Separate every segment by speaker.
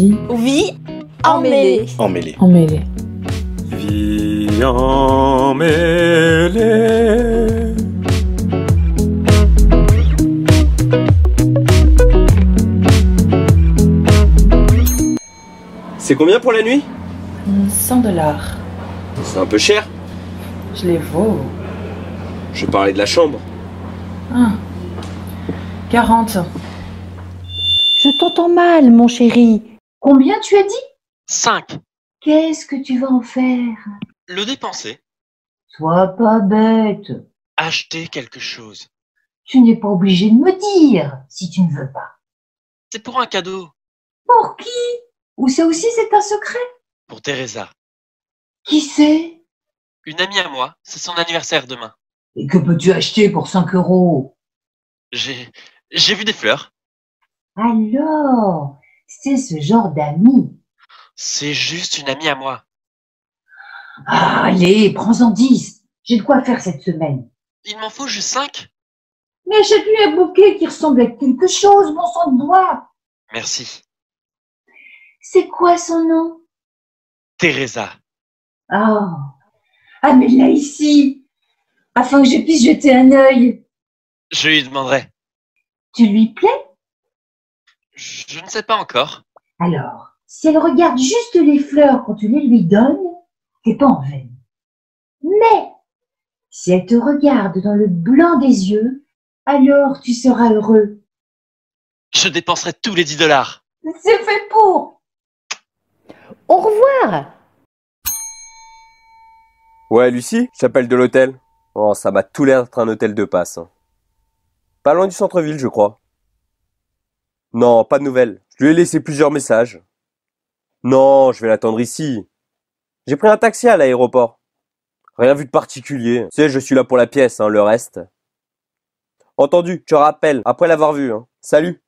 Speaker 1: Vie
Speaker 2: emmêlée.
Speaker 3: Emmêlée.
Speaker 1: emmêlée.
Speaker 3: Vie emmêlée. C'est combien pour la nuit?
Speaker 1: 100$.
Speaker 3: C'est un peu cher.
Speaker 1: Je les vaux.
Speaker 3: Je parlais de la chambre.
Speaker 1: 40.
Speaker 2: Je t'entends mal, mon chéri. Combien tu as dit?
Speaker 4: 5.
Speaker 2: Qu'est-ce que tu vas en faire?
Speaker 4: Le dépenser.
Speaker 2: Sois pas bête.
Speaker 4: Acheter quelque chose.
Speaker 2: Tu n'es pas obligé de me dire si tu ne veux pas.
Speaker 4: C'est pour un cadeau.
Speaker 2: Pour qui? Ou ça aussi c'est un secret?
Speaker 4: Pour Teresa.
Speaker 2: Qui c'est?
Speaker 4: Une amie à moi. C'est son anniversaire demain.
Speaker 2: Et que peux-tu acheter pour 5 €?
Speaker 4: J'ai vu des fleurs.
Speaker 2: Alors, c'est ce genre d'ami.
Speaker 4: C'est juste une amie à moi.
Speaker 2: Ah, allez, prends-en 10. J'ai de quoi faire cette semaine.
Speaker 4: Il m'en faut juste 5.
Speaker 2: Mais achète-lui un bouquet qui ressemble à quelque chose, bon sang de bois.
Speaker 4: Merci.
Speaker 2: C'est quoi son nom?
Speaker 4: Teresa.
Speaker 2: Ah, amène-la ici, afin que je puisse jeter un œil.
Speaker 4: Je lui demanderai.
Speaker 2: Tu lui plais?
Speaker 4: Je ne sais pas encore.
Speaker 2: Alors, si elle regarde juste les fleurs quand tu les lui donnes, t'es pas en veine. Mais, si elle te regarde dans le blanc des yeux, alors tu seras heureux.
Speaker 4: Je dépenserai tous les 10$.
Speaker 2: C'est fait pour.
Speaker 5: Au revoir.
Speaker 6: Ouais, Lucie, j'appelle de l'hôtel. Oh, ça m'a tout l'air d'être un hôtel de passe. Hein. Pas loin du centre-ville, je crois. Non, pas de nouvelles. Je lui ai laissé plusieurs messages. Non, je vais l'attendre ici. J'ai pris un taxi à l'aéroport. Rien vu de particulier. Tu sais, je suis là pour la pièce, hein, le reste. Entendu, je te rappelle, après l'avoir vu. Hein. Salut.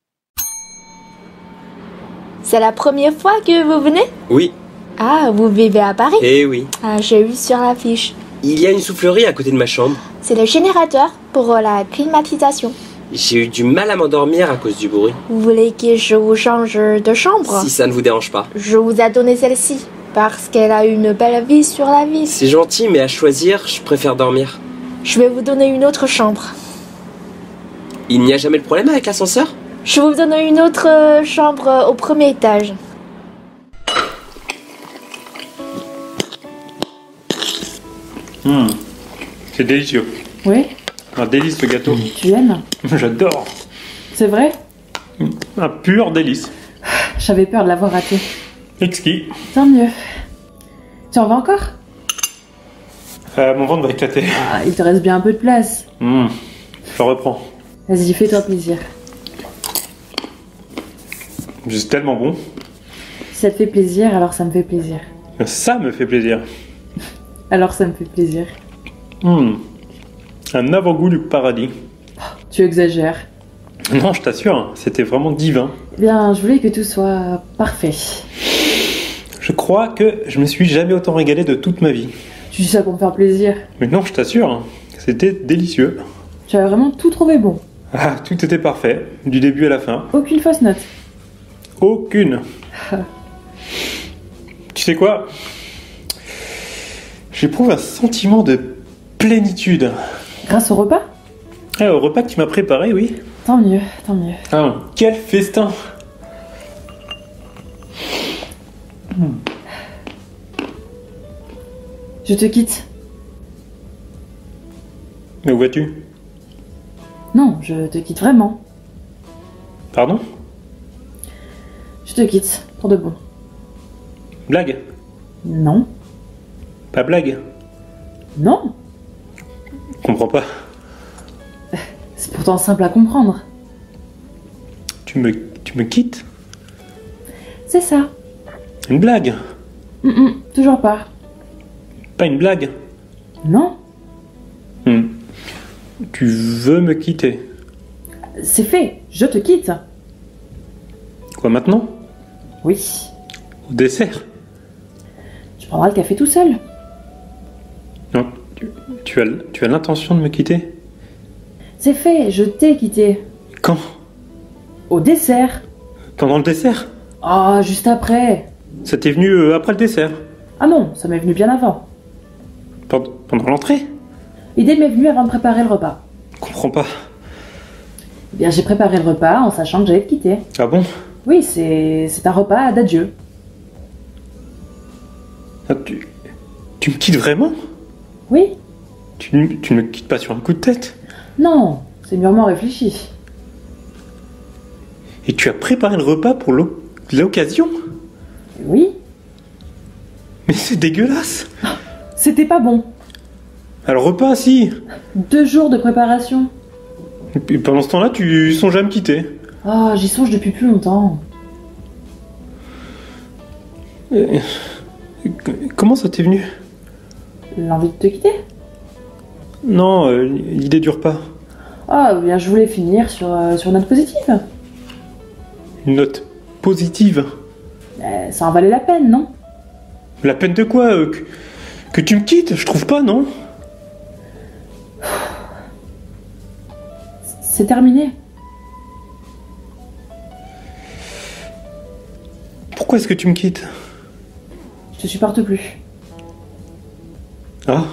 Speaker 7: C'est la première fois que vous venez?
Speaker 8: Oui,
Speaker 7: Ah, vous vivez à Paris?
Speaker 8: eh oui.
Speaker 7: Ah, j'ai vu sur l'affiche.
Speaker 8: Il y a une soufflerie à côté de ma chambre.
Speaker 7: C'est le générateur pour la climatisation.
Speaker 8: J'ai eu du mal à m'endormir à cause du bruit.
Speaker 7: Vous voulez que je vous change de chambre?
Speaker 8: Si ça ne vous dérange pas.
Speaker 7: Je vous ai donné celle-ci parce qu'elle a une belle vue sur la ville.
Speaker 8: C'est gentil, mais à choisir, je préfère dormir.
Speaker 7: Je vais vous donner une autre chambre.
Speaker 8: Il n'y a jamais de problème avec l'ascenseur?
Speaker 7: Je vais vous donner une autre chambre au premier étage.
Speaker 9: C'est délicieux.
Speaker 1: Oui,
Speaker 9: Un délice ce gâteau.
Speaker 1: tu aimes?
Speaker 9: J'adore.
Speaker 1: C'est vrai?
Speaker 9: Un pur délice.
Speaker 1: J'avais peur de l'avoir raté.
Speaker 9: Exquis.
Speaker 1: Tant mieux. Tu en veux encore?
Speaker 9: Mon ventre va éclater.
Speaker 1: Ah, il te reste bien un peu de place.
Speaker 9: Je reprends.
Speaker 1: Vas-y, fais-toi plaisir.
Speaker 9: C'est tellement bon.
Speaker 1: Si ça te fait plaisir, alors ça me fait plaisir.
Speaker 9: Ça me fait plaisir.
Speaker 1: Alors ça me fait plaisir.
Speaker 9: Un avant-goût du paradis.
Speaker 1: Tu exagères.
Speaker 9: Non, je t'assure, c'était vraiment divin.
Speaker 1: Eh bien, je voulais que tout soit parfait.
Speaker 9: Je crois que je me suis jamais autant régalé de toute ma vie.
Speaker 1: Tu dis ça pour me faire plaisir.
Speaker 9: Mais non, je t'assure, c'était délicieux.
Speaker 1: Tu as vraiment tout trouvé bon.
Speaker 9: Ah, tout était parfait, du début à la fin.
Speaker 1: Aucune fausse note.
Speaker 9: Aucune. Tu sais quoi? J'éprouve un sentiment de plénitude.
Speaker 1: Grâce au repas?
Speaker 9: Ah, au repas que tu m'as préparé, oui.
Speaker 1: Tant mieux, tant mieux.
Speaker 9: Ah, quel festin!
Speaker 1: Je te quitte.
Speaker 9: Mais où vas-tu?
Speaker 1: Non, je te quitte vraiment.
Speaker 9: Pardon?
Speaker 1: Je te quitte, pour de bon.
Speaker 9: Blague?
Speaker 1: Non.
Speaker 9: Pas blague?
Speaker 1: Non.
Speaker 9: Comprends pas.
Speaker 1: C'est pourtant simple à comprendre.
Speaker 9: Tu me quittes?
Speaker 1: C'est ça.
Speaker 9: Une blague?
Speaker 1: Toujours pas.
Speaker 9: Pas une blague?
Speaker 1: Non.
Speaker 9: Tu veux me quitter?
Speaker 1: C'est fait, je te quitte.
Speaker 9: Quoi maintenant?
Speaker 1: Oui.
Speaker 9: Au dessert?
Speaker 1: Tu prendras le café tout seul.
Speaker 9: Non, tu as l'intention de me quitter?
Speaker 1: C'est fait, je t'ai quitté.
Speaker 9: Quand?
Speaker 1: Au dessert.
Speaker 9: Pendant le dessert?
Speaker 1: Ah, juste après.
Speaker 9: Ça t'est venu après le dessert?
Speaker 1: Ah non, ça m'est venu bien avant.
Speaker 9: Pendant l'entrée?
Speaker 1: L'idée m'est venue avant de préparer le repas.
Speaker 9: Je comprends pas.
Speaker 1: Eh bien, j'ai préparé le repas en sachant que j'allais te quitter.
Speaker 9: Ah bon?
Speaker 1: Oui, c'est un repas d'adieu.
Speaker 9: Ah, tu me quittes vraiment?
Speaker 1: Oui?
Speaker 9: Tu ne me quittes pas sur un coup de tête?
Speaker 1: Non, c'est mûrement réfléchi.
Speaker 9: Et tu as préparé le repas pour l'occasion?
Speaker 1: Oui?
Speaker 9: Mais c'est dégueulasse!
Speaker 1: C'était pas bon.
Speaker 9: Alors repas, si!
Speaker 1: 2 jours de préparation.
Speaker 9: Et puis, pendant ce temps-là, tu songes à me quitter.
Speaker 1: Ah, j'y songe depuis plus longtemps.
Speaker 9: Comment ça t'est venu?
Speaker 1: L'envie de te quitter?
Speaker 9: Non, l'idée du repas.
Speaker 1: Ah, bien, je voulais finir sur une note positive.
Speaker 9: Une note positive.
Speaker 1: Ça en valait la peine, non?
Speaker 9: La peine de quoi? Que tu me quittes? Je trouve pas, non?
Speaker 1: C'est terminé.
Speaker 9: Pourquoi est-ce que tu me quittes?
Speaker 1: Je te supporte plus.
Speaker 9: Ah,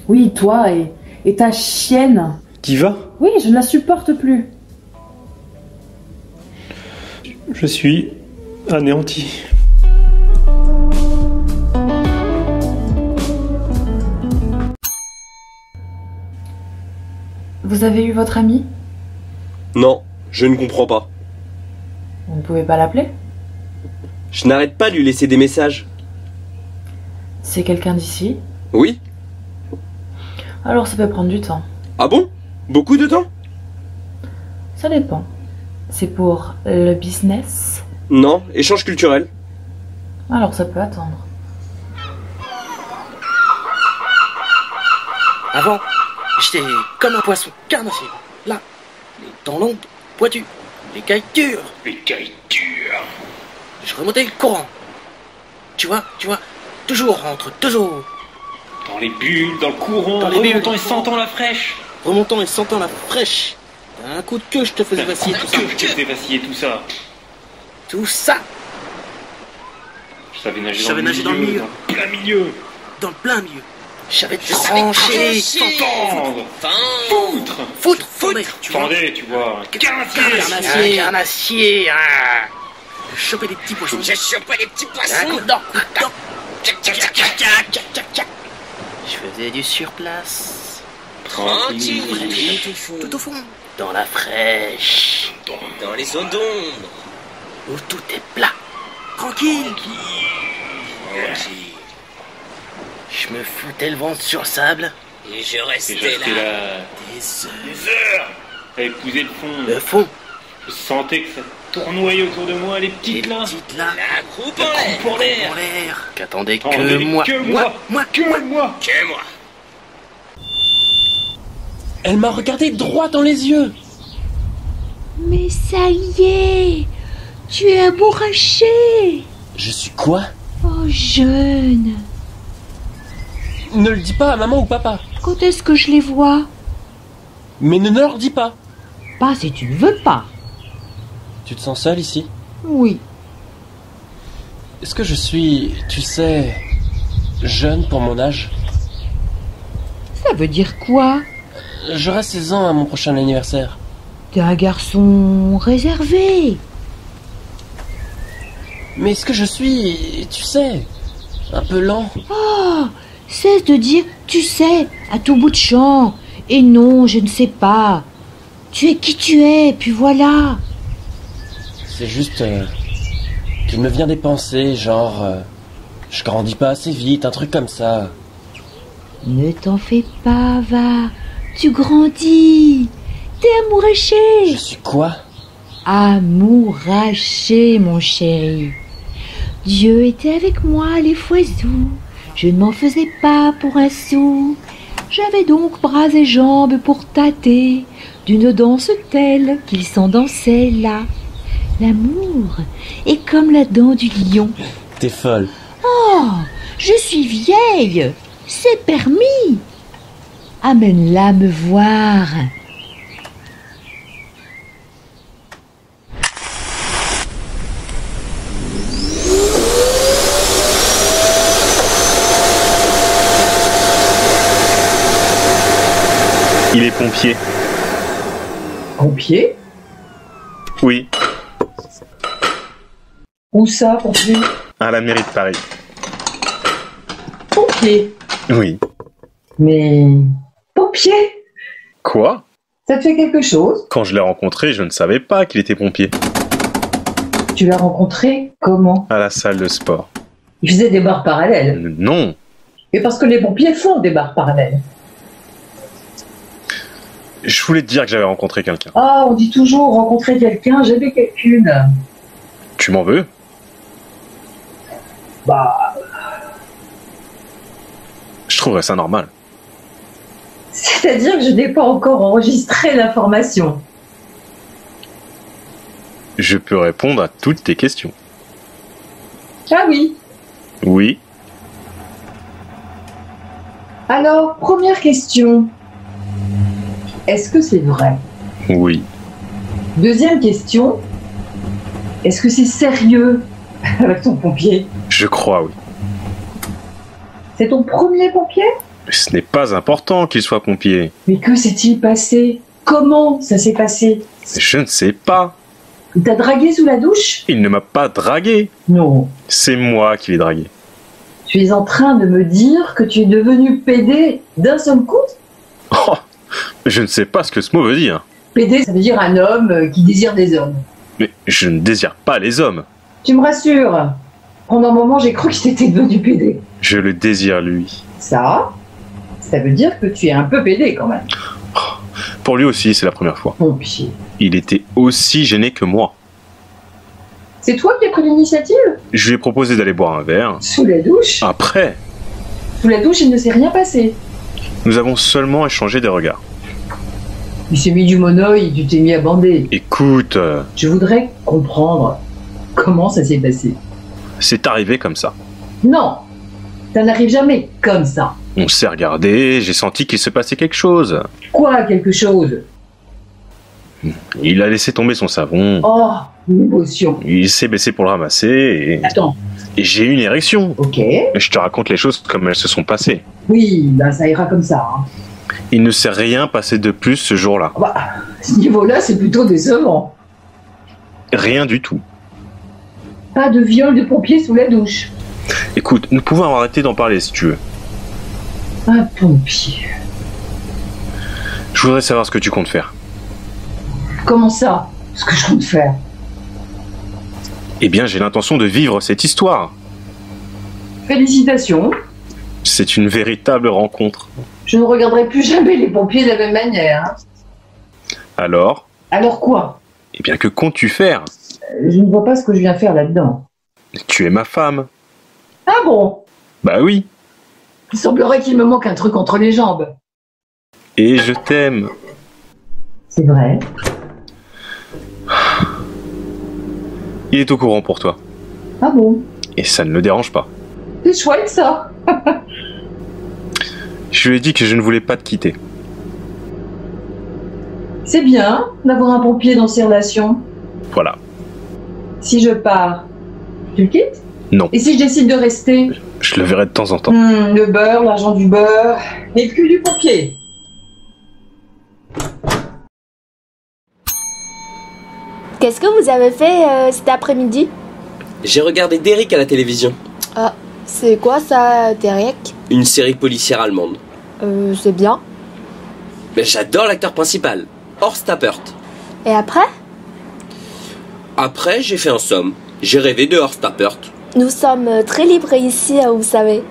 Speaker 1: Oui, toi et ta chienne.
Speaker 9: Diva?
Speaker 1: Oui, je ne la supporte plus.
Speaker 9: Je suis anéanti.
Speaker 1: Vous avez eu votre ami?
Speaker 3: Non, je ne comprends pas.
Speaker 1: Vous ne pouvez pas l'appeler?
Speaker 3: Je n'arrête pas de lui laisser des messages.
Speaker 1: C'est quelqu'un d'ici?
Speaker 3: Oui?
Speaker 1: Alors ça peut prendre du temps.
Speaker 3: Ah bon? Beaucoup de temps?
Speaker 1: Ça dépend. C'est pour le business?
Speaker 3: Non, échange culturel.
Speaker 1: Alors ça peut attendre.
Speaker 8: Avant, j'étais comme un poisson carnassier. Là, les dents longues, pointues, les cailles dures. Les cailles dures. Je remontais le courant. Tu vois, toujours entre deux eaux.
Speaker 9: Dans les bulles, dans le courant,
Speaker 8: Dans les bulles.
Speaker 9: remontant et sentant la fraîche.
Speaker 8: Remontant et sentant la fraîche. Un coup de queue, je te faisais vaciller tout ça.
Speaker 9: Que je t'ai fait vaciller tout ça.
Speaker 8: Tout ça,
Speaker 9: Je savais nager,
Speaker 8: Je savais nager dans le milieu.
Speaker 9: dans le plein milieu.
Speaker 8: dans le plein milieu. Je savais te trancher,
Speaker 9: Fendre, foutre,
Speaker 8: foutre, tu vois.
Speaker 9: fendez, tu vois.
Speaker 8: Carnassier, carnassier, hein. Je chopais des petits poissons. J'ai chopé des petits poissons. Un coup de dent, Tchac, tchac, tchac, tchac, tchac, tchac, tchac, tchac. Je faisais du surplace.
Speaker 9: Tranquille.
Speaker 8: Tout au fond. Dans la fraîche.
Speaker 3: Dans les zones d'ombre.
Speaker 8: Où tout est plat. Tranquille. Je me foutais le ventre sur le sable.
Speaker 3: Et je
Speaker 9: Et
Speaker 3: restais
Speaker 9: je restais
Speaker 3: là.
Speaker 9: là.
Speaker 8: Des heures.
Speaker 9: À épouser le fond.
Speaker 8: Le fond.
Speaker 9: Je sentais que ça tournoyait autour de moi, les petites là.
Speaker 8: Petites là.
Speaker 3: La croupe en l'air.
Speaker 9: Pour l'air.
Speaker 8: En l'air. Qu'attendait que
Speaker 9: Attendez,
Speaker 8: moi.
Speaker 9: que moi.
Speaker 8: Moi.
Speaker 3: Que moi. Elle m'a regardé droit dans les yeux.
Speaker 5: Mais ça y est, tu es amouraché.
Speaker 3: Je suis quoi?
Speaker 5: Oh, jeune,
Speaker 3: Ne le dis pas à maman ou papa.
Speaker 5: quand est-ce que je les vois?
Speaker 3: Mais ne leur dis pas.
Speaker 5: Pas si tu ne veux pas.
Speaker 3: Tu te sens seule ici?
Speaker 5: Oui.
Speaker 3: Est-ce que je suis, tu sais, jeune pour mon âge?
Speaker 5: Ça veut dire quoi?
Speaker 3: J'aurai 16 ans à mon prochain anniversaire.
Speaker 5: T'es un garçon réservé.
Speaker 3: Mais est-ce que je suis, tu sais, un peu lent?
Speaker 5: Oh, cesse de dire tu sais à tout bout de champ. Et non, je ne sais pas. Tu es qui tu es, puis voilà.
Speaker 3: C'est juste qu'il me vient des pensées, genre, je grandis pas assez vite, un truc comme ça.
Speaker 5: Ne t'en fais pas, va. Tu grandis. T'es amouraché.
Speaker 3: Je suis quoi?
Speaker 5: Amouraché, mon chéri. Dieu était avec moi les fois où je ne m'en faisais pas pour un sou. J'avais donc bras et jambes pour tâter d'une danse telle qu'il s'en dansait là. L'amour est comme la dent du lion.
Speaker 3: T'es folle.
Speaker 5: Oh, je suis vieille. C'est permis. Amène-la me voir.
Speaker 9: Il est pompier.
Speaker 2: Pompier?
Speaker 9: Oui,
Speaker 2: Où ça, pompier?
Speaker 9: à la mairie de Paris.
Speaker 2: Pompier?
Speaker 9: Oui.
Speaker 2: Mais... pompier?
Speaker 9: Quoi?
Speaker 2: Ça te fait quelque chose?
Speaker 9: Quand je l'ai rencontré, je ne savais pas qu'il était pompier.
Speaker 2: Tu l'as rencontré comment?
Speaker 9: À la salle de sport.
Speaker 2: Il faisait des barres parallèles.
Speaker 9: Non.
Speaker 2: Et parce que les pompiers font des barres parallèles.
Speaker 9: Je voulais te dire que j'avais rencontré quelqu'un.
Speaker 2: Ah, on dit toujours rencontrer quelqu'un, j'avais quelqu'une.
Speaker 9: Tu m'en veux?
Speaker 2: Bah,
Speaker 9: Je trouverais ça normal.
Speaker 2: c'est-à-dire que je n'ai pas encore enregistré l'information.
Speaker 9: Je peux répondre à toutes tes questions.
Speaker 2: Ah oui.
Speaker 9: Oui.
Speaker 2: Alors, première question. Est-ce que c'est vrai?
Speaker 9: Oui.
Speaker 2: Deuxième question. Est-ce que c'est sérieux avec ton pompier?
Speaker 9: Je crois, oui.
Speaker 2: C'est ton premier pompier?
Speaker 9: Ce n'est pas important qu'il soit pompier.
Speaker 2: Mais que s'est-il passé? Comment ça s'est passé?
Speaker 9: Je ne sais pas.
Speaker 2: Il t'a dragué sous la douche?
Speaker 9: Il ne m'a pas dragué.
Speaker 2: Non.
Speaker 9: C'est moi qui l'ai dragué.
Speaker 2: Tu es en train de me dire que tu es devenu PD d'un seul coup?
Speaker 9: Oh, je ne sais pas ce que ce mot veut dire.
Speaker 2: PD, ça veut dire un homme qui désire des hommes.
Speaker 9: Mais je ne désire pas les hommes.
Speaker 2: Tu me rassures. Pendant un moment, j'ai cru que t'étais devenu PD.
Speaker 9: Je le désire lui.
Speaker 2: Ça veut dire que tu es un peu PD quand même.
Speaker 9: Pour lui aussi, c'est la première fois.
Speaker 2: Pompier.
Speaker 9: Il était aussi gêné que moi.
Speaker 2: C'est toi qui as pris l'initiative?
Speaker 9: Je lui ai proposé d'aller boire un verre.
Speaker 2: Sous la douche?
Speaker 9: Après,
Speaker 2: Sous la douche, il ne s'est rien passé.
Speaker 9: nous avons seulement échangé des regards.
Speaker 2: Il s'est mis du monoeil, tu t'es mis à bander.
Speaker 9: Écoute,
Speaker 2: Je voudrais comprendre comment ça s'est passé.
Speaker 9: c'est arrivé comme ça.
Speaker 2: Non, ça n'arrive jamais comme ça.
Speaker 9: On s'est regardé, j'ai senti qu'il se passait quelque chose.
Speaker 2: Quoi, quelque chose?
Speaker 9: Il a laissé tomber son savon.
Speaker 2: Oh, une émotion.
Speaker 9: Il s'est baissé pour le ramasser
Speaker 2: Attends,
Speaker 9: et j'ai eu une érection.
Speaker 2: ok.
Speaker 9: Je te raconte les choses comme elles se sont passées.
Speaker 2: Oui, ben ça ira comme ça. Hein.
Speaker 9: Il ne s'est rien passé de plus ce jour-là.
Speaker 2: Bah, à ce niveau-là, c'est plutôt décevant.
Speaker 9: Rien du tout.
Speaker 2: Pas de viol de pompier sous la douche.
Speaker 9: Écoute, nous pouvons arrêter d'en parler si tu veux.
Speaker 2: Un pompier.
Speaker 9: Je voudrais savoir ce que tu comptes faire.
Speaker 2: Comment ça? Ce que je compte faire?
Speaker 9: Eh bien, j'ai l'intention de vivre cette histoire.
Speaker 2: Félicitations.
Speaker 9: C'est une véritable rencontre.
Speaker 2: Je ne regarderai plus jamais les pompiers de la même manière. Hein.
Speaker 9: Alors,
Speaker 2: Alors quoi?
Speaker 9: eh bien, que comptes-tu faire?
Speaker 2: Je ne vois pas ce que je viens faire là-dedans.
Speaker 9: Tu es ma femme.
Speaker 2: Ah bon?
Speaker 9: Bah oui.
Speaker 2: Il semblerait qu'il me manque un truc entre les jambes.
Speaker 9: Et je t'aime.
Speaker 2: C'est vrai?
Speaker 9: Il est au courant pour toi.
Speaker 2: Ah bon?
Speaker 9: Et ça ne le dérange pas.
Speaker 2: C'est chouette ça.
Speaker 9: Je lui ai dit que je ne voulais pas te quitter.
Speaker 2: C'est bien d'avoir un pompier dans ces relations.
Speaker 9: Voilà.
Speaker 2: Si je pars, tu le quittes?
Speaker 9: Non.
Speaker 2: Et si je décide de rester?
Speaker 9: Je le verrai de temps en temps.
Speaker 2: Le beurre, l'argent du beurre, et le cul du pompier.
Speaker 7: Qu'est-ce que vous avez fait cet après-midi?
Speaker 3: J'ai regardé Derrick à la télévision.
Speaker 7: Ah, c'est quoi ça, Derek?
Speaker 3: Une série policière allemande.
Speaker 7: C'est bien.
Speaker 3: Mais j'adore l'acteur principal, Horst Tappert.
Speaker 7: Et après?
Speaker 3: Après, j'ai fait un somme. J'ai rêvé de Horst Tappert.
Speaker 7: Nous sommes très libres ici, vous savez.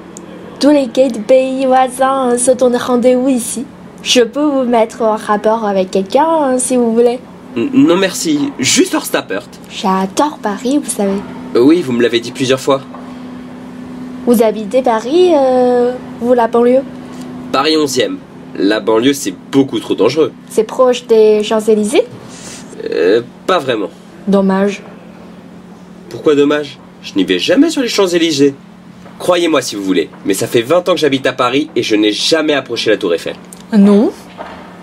Speaker 7: Tous les gays de pays voisins se donnent rendez-vous ici. Je peux vous mettre en rapport avec quelqu'un si vous voulez.
Speaker 3: Non merci, juste Horst Tappert.
Speaker 7: J'adore Paris, vous savez.
Speaker 3: Oui, vous me l'avez dit plusieurs fois.
Speaker 7: Vous habitez Paris, vous la banlieue?
Speaker 3: Paris 11e. La banlieue, c'est beaucoup trop dangereux.
Speaker 7: C'est proche des Champs-Élysées?
Speaker 3: Pas vraiment.
Speaker 7: Dommage.
Speaker 3: Pourquoi dommage? Je n'y vais jamais sur les Champs-Élysées. Croyez-moi si vous voulez, mais ça fait 20 ans que j'habite à Paris et je n'ai jamais approché la Tour Eiffel.
Speaker 7: Non.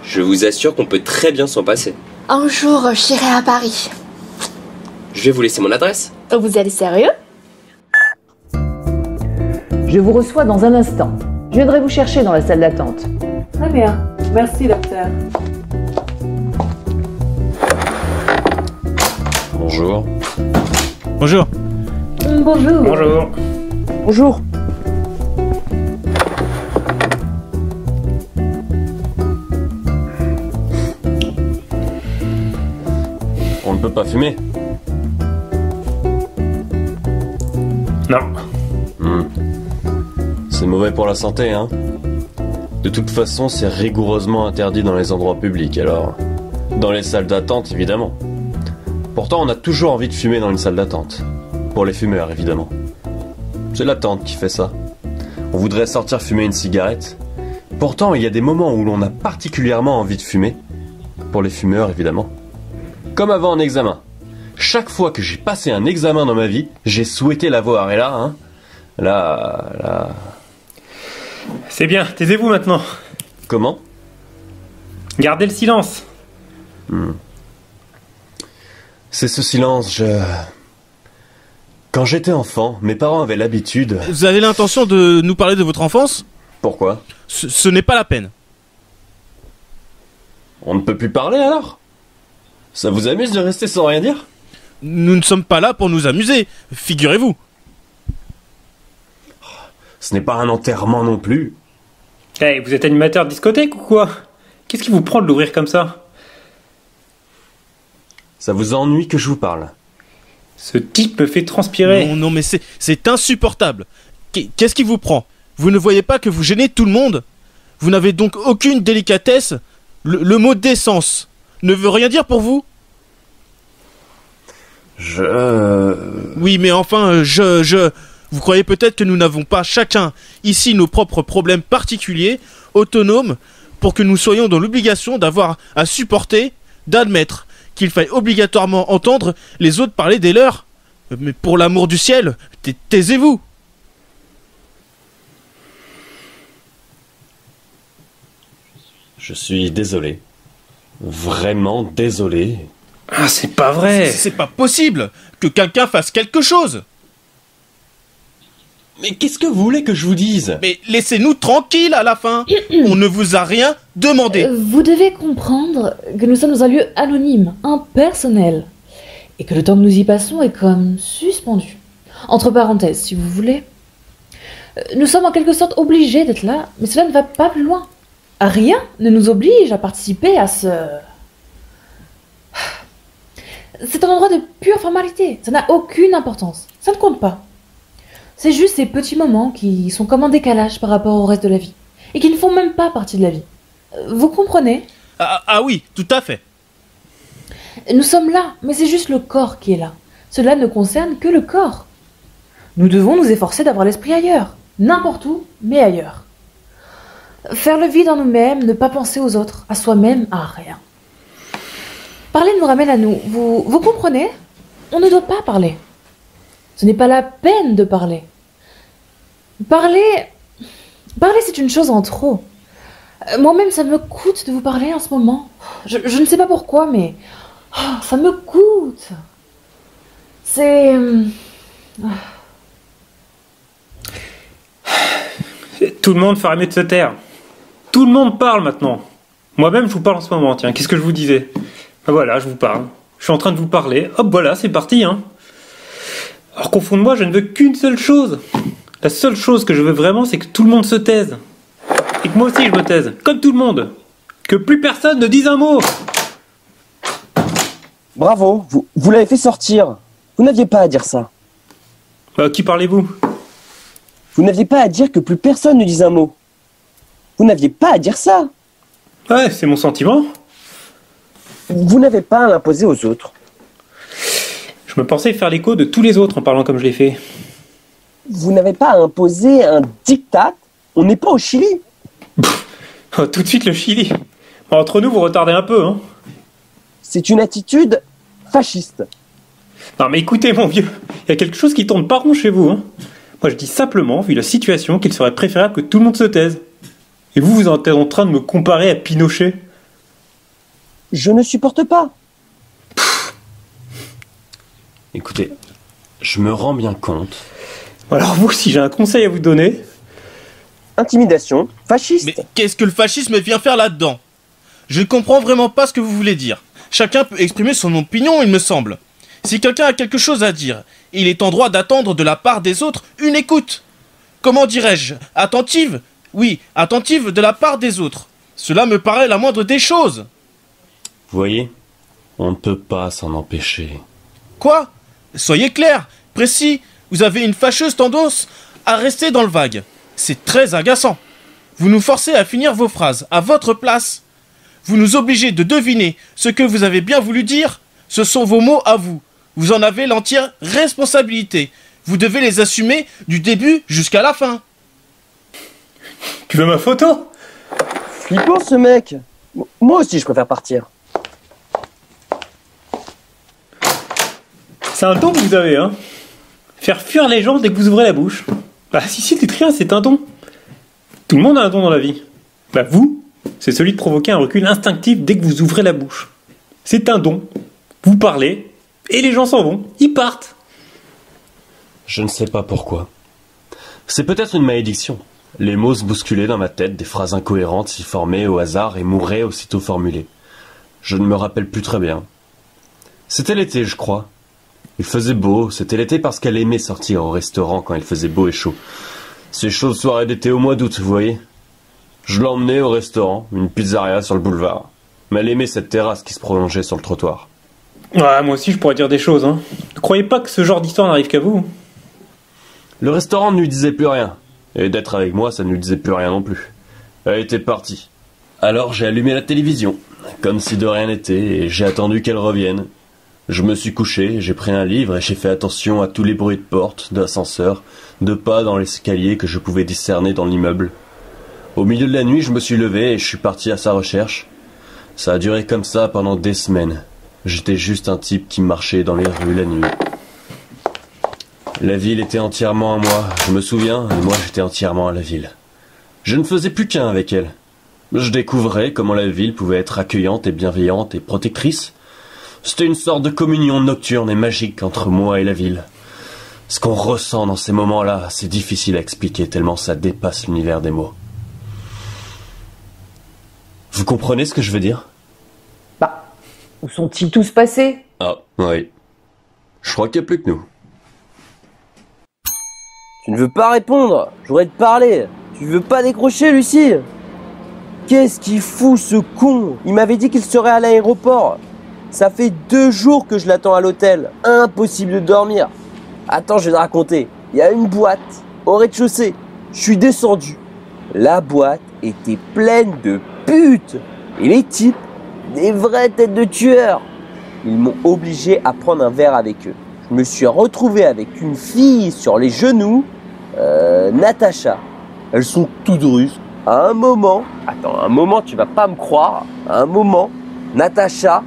Speaker 3: Je vous assure qu'on peut très bien s'en passer.
Speaker 7: Un jour, j'irai à Paris.
Speaker 3: Je vais vous laisser mon adresse.
Speaker 7: Vous êtes sérieux?
Speaker 10: Je vous reçois dans un instant. Je viendrai vous chercher dans la salle d'attente.
Speaker 1: Très bien. Merci, docteur.
Speaker 6: Bonjour.
Speaker 10: Bonjour.
Speaker 1: Bonjour.
Speaker 9: Bonjour.
Speaker 6: Bonjour. On ne peut pas fumer.
Speaker 9: Non.
Speaker 6: C'est mauvais pour la santé, hein. De toute façon, c'est rigoureusement interdit dans les endroits publics, alors... Dans les salles d'attente, évidemment. Pourtant, on a toujours envie de fumer dans une salle d'attente. Pour les fumeurs, évidemment. C'est l'attente qui fait ça. On voudrait sortir fumer une cigarette. Pourtant, il y a des moments où l'on a particulièrement envie de fumer. Pour les fumeurs, évidemment. Comme avant un examen. Chaque fois que j'ai passé un examen dans ma vie, j'ai souhaité l'avoir. Et là, hein, là...
Speaker 9: C'est bien, taisez-vous maintenant.
Speaker 6: Comment ?
Speaker 9: Gardez le silence.
Speaker 6: C'est ce silence, Quand j'étais enfant, mes parents avaient l'habitude...
Speaker 10: Vous avez l'intention de nous parler de votre enfance ?
Speaker 6: Pourquoi ?
Speaker 10: Ce n'est pas la peine.
Speaker 6: On ne peut plus parler alors ? Ça vous amuse de rester sans rien dire ?
Speaker 10: Nous ne sommes pas là pour nous amuser, figurez-vous.
Speaker 6: Ce n'est pas un enterrement non plus.
Speaker 9: Hey, vous êtes animateur de discothèque ou quoi? Qu'est-ce qui vous prend de l'ouvrir comme ça?
Speaker 6: Ça vous ennuie que je vous parle?
Speaker 9: Ce type me fait transpirer.
Speaker 10: Non, mais c'est insupportable. Qu'est-ce qui vous prend? Vous ne voyez pas que vous gênez tout le monde? Vous n'avez donc aucune délicatesse? Le mot décence ne veut rien dire pour vous? Oui, mais enfin, Vous croyez peut-être que nous n'avons pas chacun ici nos propres problèmes particuliers, autonomes, pour que nous soyons dans l'obligation d'avoir à supporter, d'admettre qu'il faille obligatoirement entendre les autres parler des leurs? Mais pour l'amour du ciel, taisez-vous!
Speaker 6: Je suis désolé. Vraiment désolé.
Speaker 9: Ah, c'est pas vrai!
Speaker 10: C'est pas possible que quelqu'un fasse quelque chose!
Speaker 6: Mais qu'est-ce que vous voulez que je vous dise?
Speaker 10: Mais laissez-nous tranquilles à la fin. On ne vous a rien demandé.
Speaker 1: Vous devez comprendre que nous sommes dans un lieu anonyme, impersonnel. Et que le temps que nous y passons est comme suspendu. Entre parenthèses, si vous voulez. Nous sommes en quelque sorte obligés d'être là, mais cela ne va pas plus loin. Rien ne nous oblige à participer à ce... C'est un endroit de pure formalité. Ça n'a aucune importance. Ça ne compte pas. C'est juste ces petits moments qui sont comme un décalage par rapport au reste de la vie. Et qui ne font même pas partie de la vie. Vous comprenez?
Speaker 10: Ah oui, tout à fait.
Speaker 1: Nous sommes là, mais c'est juste le corps qui est là. Cela ne concerne que le corps. Nous devons nous efforcer d'avoir l'esprit ailleurs. N'importe où, mais ailleurs. Faire le vide en nous-mêmes, ne pas penser aux autres, à soi-même, à rien. Parler nous ramène à nous. Vous comprenez? On ne doit pas parler. Ce n'est pas la peine de parler. Parler, c'est une chose en trop. Moi-même, ça me coûte de vous parler en ce moment. Je ne sais pas pourquoi, mais ça me coûte. C'est...
Speaker 9: Tout le monde ferait mieux de se taire. Tout le monde parle maintenant. Moi-même, je vous parle en ce moment. Tiens, qu'est-ce que je vous disais? Ben voilà, je vous parle. Je suis en train de vous parler. Hop, voilà, c'est parti, hein. Alors qu'au fond de moi, je ne veux qu'une seule chose. La seule chose que je veux vraiment, c'est que tout le monde se taise. Et que moi aussi, je me taise. Comme tout le monde. Que plus personne ne dise un mot.
Speaker 11: Bravo, vous l'avez fait sortir. Vous n'aviez pas à dire ça.
Speaker 9: Qui parlez-vous?
Speaker 11: Vous n'aviez pas à dire que plus personne ne dise un mot. Vous n'aviez pas à dire ça.
Speaker 9: Ouais, c'est mon sentiment.
Speaker 11: Vous n'avez pas à l'imposer aux autres.
Speaker 9: Je me pensais faire l'écho de tous les autres en parlant comme je l'ai fait.
Speaker 11: Vous n'avez pas à imposer un diktat. On n'est pas au Chili.
Speaker 9: Oh, tout de suite le Chili. Bon, entre nous, vous retardez un peu, hein.
Speaker 11: C'est une attitude fasciste.
Speaker 9: Non mais écoutez mon vieux, il y a quelque chose qui tourne pas rond chez vous, hein. Moi je dis simplement, vu la situation, qu'il serait préférable que tout le monde se taise. Et vous êtes en train de me comparer à Pinochet.
Speaker 11: Je ne supporte pas.
Speaker 6: Écoutez, je me rends bien compte.
Speaker 9: Alors vous, si j'ai un conseil à vous donner,
Speaker 11: intimidation, fasciste.
Speaker 10: Mais qu'est-ce que le fascisme vient faire là-dedans? Je ne comprends vraiment pas ce que vous voulez dire. Chacun peut exprimer son opinion, il me semble. Si quelqu'un a quelque chose à dire, il est en droit d'attendre de la part des autres une écoute. Comment dirais-je? Attentive? Oui, attentive de la part des autres. Cela me paraît la moindre des choses.
Speaker 12: Vous voyez, on ne peut pas s'en empêcher.
Speaker 10: Quoi? Soyez clair, précis, vous avez une fâcheuse tendance à rester dans le vague. C'est très agaçant. Vous nous forcez à finir vos phrases à votre place. Vous nous obligez de deviner ce que vous avez bien voulu dire. Ce sont vos mots à vous. Vous en avez l'entière responsabilité. Vous devez les assumer du début jusqu'à la fin.
Speaker 9: Tu veux ma photo?
Speaker 11: Flippant ce mec. Moi aussi je préfère partir.
Speaker 9: C'est un don que vous avez, hein. Faire fuir les gens dès que vous ouvrez la bouche. Bah si, dites rien, c'est un don. Tout le monde a un don dans la vie. Bah vous, c'est celui de provoquer un recul instinctif dès que vous ouvrez la bouche. C'est un don. Vous parlez, et les gens s'en vont. Ils partent.
Speaker 12: Je ne sais pas pourquoi. C'est peut-être une malédiction. Les mots se bousculaient dans ma tête, des phrases incohérentes s'y formaient au hasard et mouraient aussitôt formulées. Je ne me rappelle plus très bien. C'était l'été, je crois. Il faisait beau, c'était l'été parce qu'elle aimait sortir au restaurant quand il faisait beau et chaud. Ces chaudes soirées d'été au mois d'août, vous voyez. Je l'emmenais au restaurant, une pizzeria sur le boulevard. Mais elle aimait cette terrasse qui se prolongeait sur le trottoir.
Speaker 9: Ouais, moi aussi je pourrais dire des choses, hein. Ne croyez pas que ce genre d'histoire n'arrive qu'à vous.
Speaker 12: Le restaurant ne lui disait plus rien. Et d'être avec moi, ça ne lui disait plus rien non plus. Elle était partie. Alors j'ai allumé la télévision, comme si de rien n'était, et j'ai attendu qu'elle revienne. Je me suis couché, j'ai pris un livre et j'ai fait attention à tous les bruits de porte, d'ascenseur, de pas dans l'escalier que je pouvais discerner dans l'immeuble. Au milieu de la nuit, je me suis levé et je suis parti à sa recherche. Ça a duré comme ça pendant des semaines. J'étais juste un type qui marchait dans les rues la nuit. La ville était entièrement à moi, je me souviens, et moi j'étais entièrement à la ville. Je ne faisais plus qu'un avec elle. Je découvrais comment la ville pouvait être accueillante et bienveillante et protectrice. C'était une sorte de communion nocturne et magique entre moi et la ville. Ce qu'on ressent dans ces moments-là, c'est difficile à expliquer tellement ça dépasse l'univers des mots. Vous comprenez ce que je veux dire?
Speaker 5: Bah, où sont-ils tous passés?
Speaker 12: Ah, oui. Je crois qu'il n'y a plus que nous.
Speaker 11: Tu ne veux pas répondre? Je voudrais te parler. Tu veux pas décrocher, Lucie? Qu'est-ce qu'il fout, ce con? Il m'avait dit qu'il serait à l'aéroport. Ça fait 2 jours que je l'attends à l'hôtel. Impossible de dormir. Attends, je vais te raconter. Il y a une boîte au rez-de-chaussée. Je suis descendu. La boîte était pleine de putes. Et les types, des vraies têtes de tueurs. Ils m'ont obligé à prendre un verre avec eux. Je me suis retrouvé avec une fille sur les genoux, Natacha. Elles sont toutes russes. À un moment, tu vas pas me croire. À un moment, Natacha,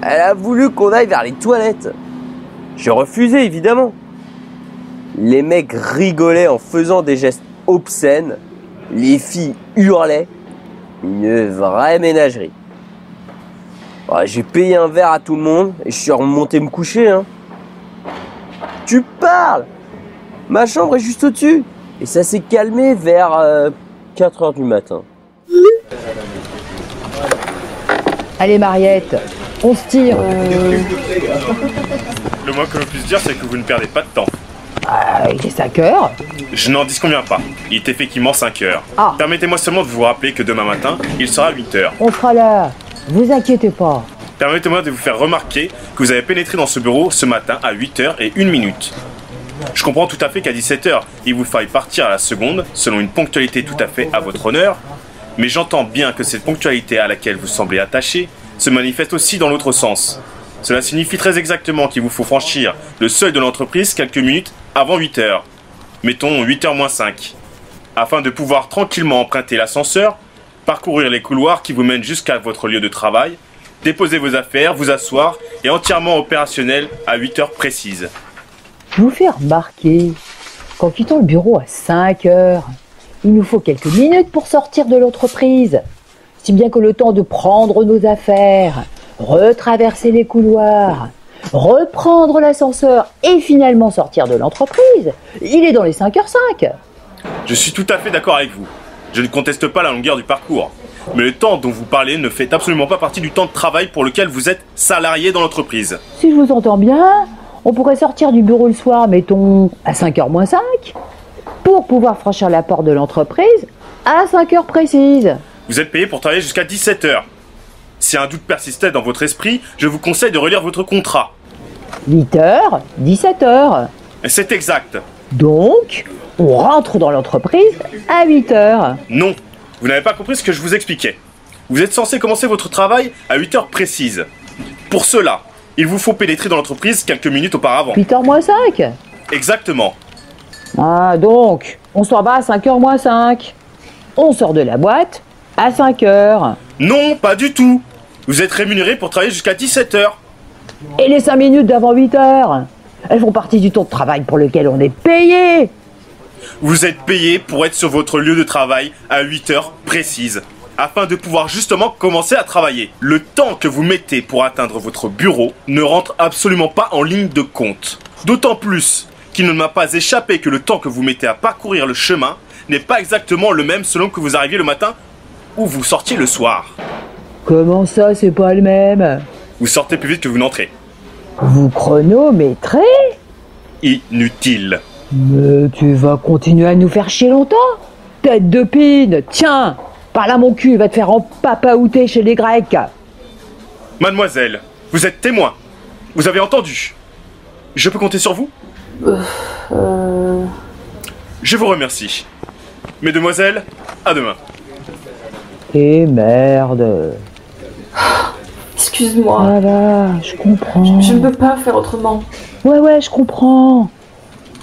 Speaker 11: elle a voulu qu'on aille vers les toilettes. J'ai refusé, évidemment. Les mecs rigolaient en faisant des gestes obscènes. Les filles hurlaient. Une vraie ménagerie. Ouais, j'ai payé un verre à tout le monde et je suis remonté me coucher. Hein. Tu parles? Ma chambre est juste au-dessus. Et ça s'est calmé vers 4h du matin.
Speaker 5: Allez Mariette, on se tire.
Speaker 13: Le moins que l'on puisse dire, c'est que vous ne perdez pas de temps.
Speaker 5: Il est 5 heures.
Speaker 13: Je n'en disconviens pas. Il est effectivement 5 heures.
Speaker 5: Ah.
Speaker 13: Permettez-moi seulement de vous rappeler que demain matin, il sera 8 heures.
Speaker 5: On sera là, vous inquiétez pas.
Speaker 13: Permettez-moi de vous faire remarquer que vous avez pénétré dans ce bureau ce matin à 8h01. Je comprends tout à fait qu'à 17h, il vous faille partir à la seconde, selon une ponctualité tout à fait à votre honneur, mais j'entends bien que cette ponctualité à laquelle vous semblez attaché se manifeste aussi dans l'autre sens. Cela signifie très exactement qu'il vous faut franchir le seuil de l'entreprise quelques minutes avant 8h. Mettons 8h moins 5. Afin de pouvoir tranquillement emprunter l'ascenseur, parcourir les couloirs qui vous mènent jusqu'à votre lieu de travail, déposer vos affaires, vous asseoir et entièrement opérationnel à 8h précises.
Speaker 5: Je vous fais remarquer qu'en quittant le bureau à 5 heures, il nous faut quelques minutes pour sortir de l'entreprise. Si bien que le temps de prendre nos affaires, retraverser les couloirs, reprendre l'ascenseur et finalement sortir de l'entreprise, il est dans les 5h05.
Speaker 13: Je suis tout à fait d'accord avec vous. Je ne conteste pas la longueur du parcours. Mais le temps dont vous parlez ne fait absolument pas partie du temps de travail pour lequel vous êtes salarié dans l'entreprise.
Speaker 5: Si je vous entends bien, on pourrait sortir du bureau le soir, mettons, à 5h moins 5, pour pouvoir franchir la porte de l'entreprise à 5h précises.
Speaker 13: Vous êtes payé pour travailler jusqu'à 17h. Si un doute persistait dans votre esprit, je vous conseille de relire votre contrat.
Speaker 5: 8h, 17h.
Speaker 13: C'est exact.
Speaker 5: Donc, on rentre dans l'entreprise à 8h.
Speaker 13: Non, vous n'avez pas compris ce que je vous expliquais. Vous êtes censé commencer votre travail à 8h précises. Pour cela, il vous faut pénétrer dans l'entreprise quelques minutes auparavant.
Speaker 5: 8h moins 5.
Speaker 13: Exactement.
Speaker 5: Ah, donc, on s'en va à 5h moins 5. On sort de la boîte à 5h.
Speaker 13: Non, pas du tout. Vous êtes rémunéré pour travailler jusqu'à 17h.
Speaker 5: Et les 5 minutes d'avant 8h, elles font partie du temps de travail pour lequel on est payé.
Speaker 13: Vous êtes payé pour être sur votre lieu de travail à 8h précises, afin de pouvoir justement commencer à travailler. Le temps que vous mettez pour atteindre votre bureau ne rentre absolument pas en ligne de compte. D'autant plus qu'il ne m'a pas échappé que le temps que vous mettez à parcourir le chemin n'est pas exactement le même selon que vous arriviez le matin ou vous sortiez le soir.
Speaker 5: Comment ça, c'est pas le même?
Speaker 13: Vous sortez plus vite que vous n'entrez.
Speaker 5: Vous chronométrez?
Speaker 13: Inutile.
Speaker 5: Mais tu vas continuer à nous faire chier longtemps? Tête de pine, tiens, par là mon cul va te faire empapaouter chez les Grecs.
Speaker 13: Mademoiselle, vous êtes témoin. Vous avez entendu. Je peux compter sur vous? Je vous remercie. Mesdemoiselles, à demain.
Speaker 5: Et merde.
Speaker 1: Excuse-moi.
Speaker 5: Ah là, je comprends.
Speaker 1: Je ne peux pas faire autrement.
Speaker 5: Ouais, je comprends.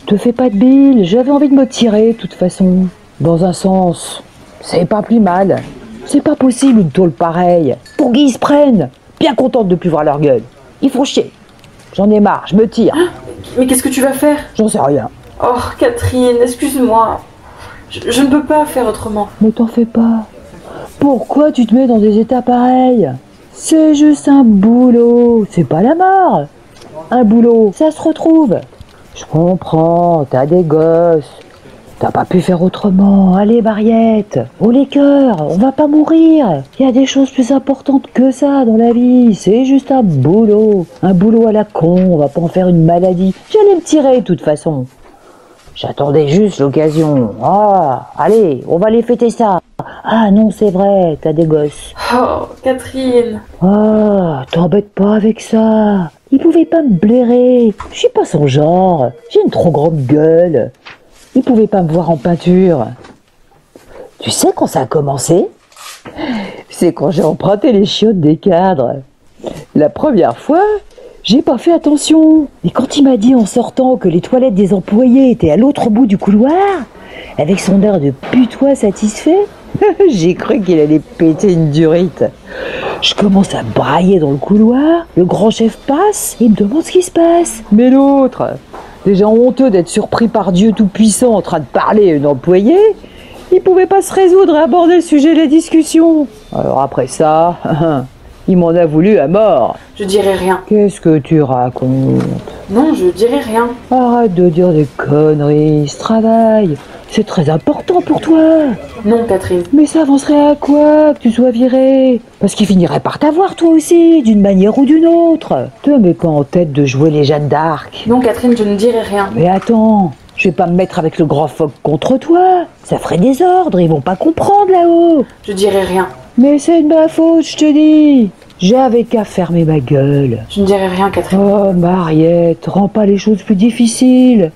Speaker 5: Te fais pas de bile, j'avais envie de me tirer, de toute façon. Dans un sens, c'est pas plus mal. C'est pas possible une tôle pareille. Pour qu'ils se prennent. Bien contente de plus voir leur gueule. Ils font chier. J'en ai marre, je me tire.
Speaker 1: Mais qu'est-ce que tu vas faire?
Speaker 5: J'en sais rien.
Speaker 1: Oh, Catherine, excuse-moi. Je ne peux pas faire autrement.
Speaker 5: Ne t'en fais pas. Pourquoi tu te mets dans des états pareils? C'est juste un boulot, c'est pas la mort. Un boulot, ça se retrouve. Je comprends, t'as des gosses. T'as pas pu faire autrement. Allez, Mariette, haut les cœurs, on va pas mourir. Il y a des choses plus importantes que ça dans la vie. C'est juste un boulot. Un boulot à la con, on va pas en faire une maladie. J'allais me tirer de toute façon. J'attendais juste l'occasion. Ah, allez, on va aller fêter ça. Ah non, c'est vrai, t'as des gosses.
Speaker 1: Oh, Catherine.
Speaker 5: Ah, t'embête pas avec ça. Il pouvait pas me blairer. Je suis pas son genre. J'ai une trop grande gueule. Il pouvait pas me voir en peinture. Tu sais quand ça a commencé? C'est quand j'ai emprunté les chiottes des cadres. La première fois, j'ai pas fait attention. Et quand il m'a dit en sortant que les toilettes des employés étaient à l'autre bout du couloir, avec son air de putois satisfait, j'ai cru qu'il allait péter une durite. Je commence à brailler dans le couloir, le grand chef passe et me demande ce qui se passe. Mais l'autre, déjà honteux d'être surpris par Dieu Tout-Puissant en train de parler à une employée, il pouvait pas se résoudre à aborder le sujet de la discussion. Alors après ça, il m'en a voulu à mort.
Speaker 1: Je dirai rien.
Speaker 5: Qu'est-ce que tu racontes?
Speaker 1: Non, je dirai rien.
Speaker 5: Arrête de dire des conneries, ce travail, c'est très important pour toi.
Speaker 1: Non, Catherine.
Speaker 5: Mais ça avancerait à quoi que tu sois viré? Parce qu'il finirait par t'avoir toi aussi, d'une manière ou d'une autre. Te mets pas en tête de jouer les Jeanne d'Arc.
Speaker 1: Non, Catherine, je ne dirai rien.
Speaker 5: Mais attends, je vais pas me mettre avec le grand phoque contre toi. Ça ferait désordre, ils vont pas comprendre là-haut.
Speaker 1: Je dirai rien.
Speaker 5: Mais c'est de ma faute, je te dis. J'avais qu'à fermer ma gueule.
Speaker 1: Je ne dirai rien, Catherine.
Speaker 5: Oh, Mariette, rends pas les choses plus difficiles.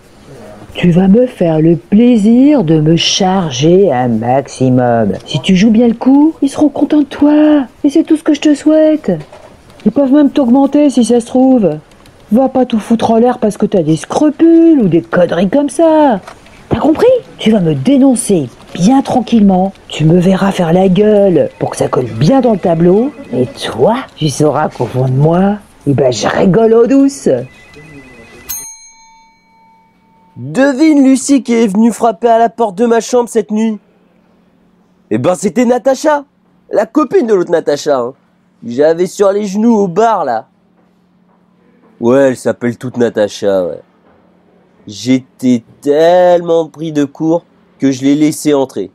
Speaker 5: Tu vas me faire le plaisir de me charger un maximum. Si tu joues bien le coup, ils seront contents de toi. Et c'est tout ce que je te souhaite. Ils peuvent même t'augmenter si ça se trouve. Va pas tout foutre en l'air parce que t'as des scrupules ou des conneries comme ça. T'as compris? Tu vas me dénoncer bien tranquillement. Tu me verras faire la gueule pour que ça colle bien dans le tableau. Et toi, tu sauras qu'au fond de moi, je rigole en douce.
Speaker 11: Devine Lucie qui est venue frapper à la porte de ma chambre cette nuit. C'était Natacha, la copine de l'autre Natacha. Hein. J'avais sur les genoux au bar là. Ouais, elle s'appelle toute Natacha, ouais. J'étais tellement pris de court que je l'ai laissée entrer.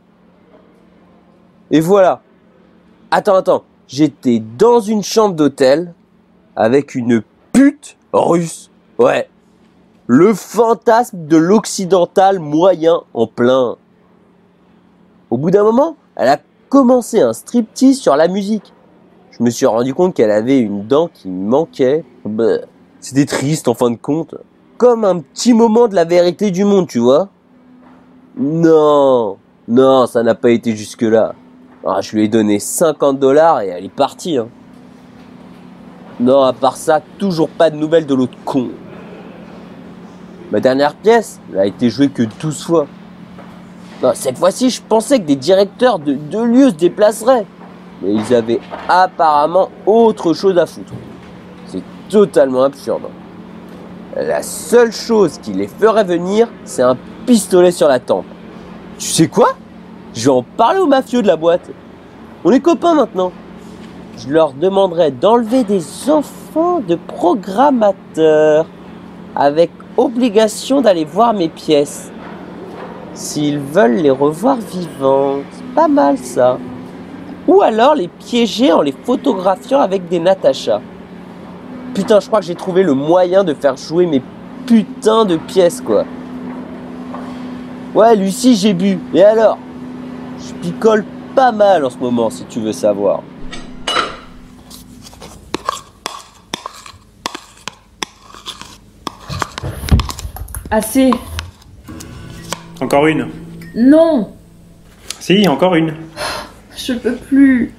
Speaker 11: Et voilà. Attends. J'étais dans une chambre d'hôtel avec une pute russe. Ouais. Le fantasme de l'occidental moyen en plein. Au bout d'un moment, elle a commencé un striptease sur la musique. Je me suis rendu compte qu'elle avait une dent qui manquait. Bah, c'était triste en fin de compte. Comme un petit moment de la vérité du monde, tu vois. Non, ça n'a pas été jusque-là. Ah, je lui ai donné 50 $ et elle est partie. Hein. Non, à part ça, toujours pas de nouvelles de l'autre con. Ma dernière pièce, elle a été jouée que 12 fois. Non, cette fois-ci, je pensais que des directeurs de lieux se déplaceraient. Mais ils avaient apparemment autre chose à foutre. C'est totalement absurde. La seule chose qui les ferait venir, c'est un pistolet sur la tempe. Tu sais quoi? Je vais en parler aux mafieux de la boîte. On est copains maintenant. Je leur demanderai d'enlever des enfants de programmateurs avec obligation d'aller voir mes pièces. S'ils veulent les revoir vivants, c'est pas mal ça. Ou alors les piéger en les photographiant avec des Natacha. Putain, je crois que j'ai trouvé le moyen de faire jouer mes putains de pièces, quoi. Ouais, Lucie, j'ai bu. Et alors? Je picole pas mal en ce moment, si tu veux savoir.
Speaker 1: Assez.
Speaker 9: Encore une.
Speaker 1: Non.
Speaker 9: Si, encore une.
Speaker 1: Je peux plus.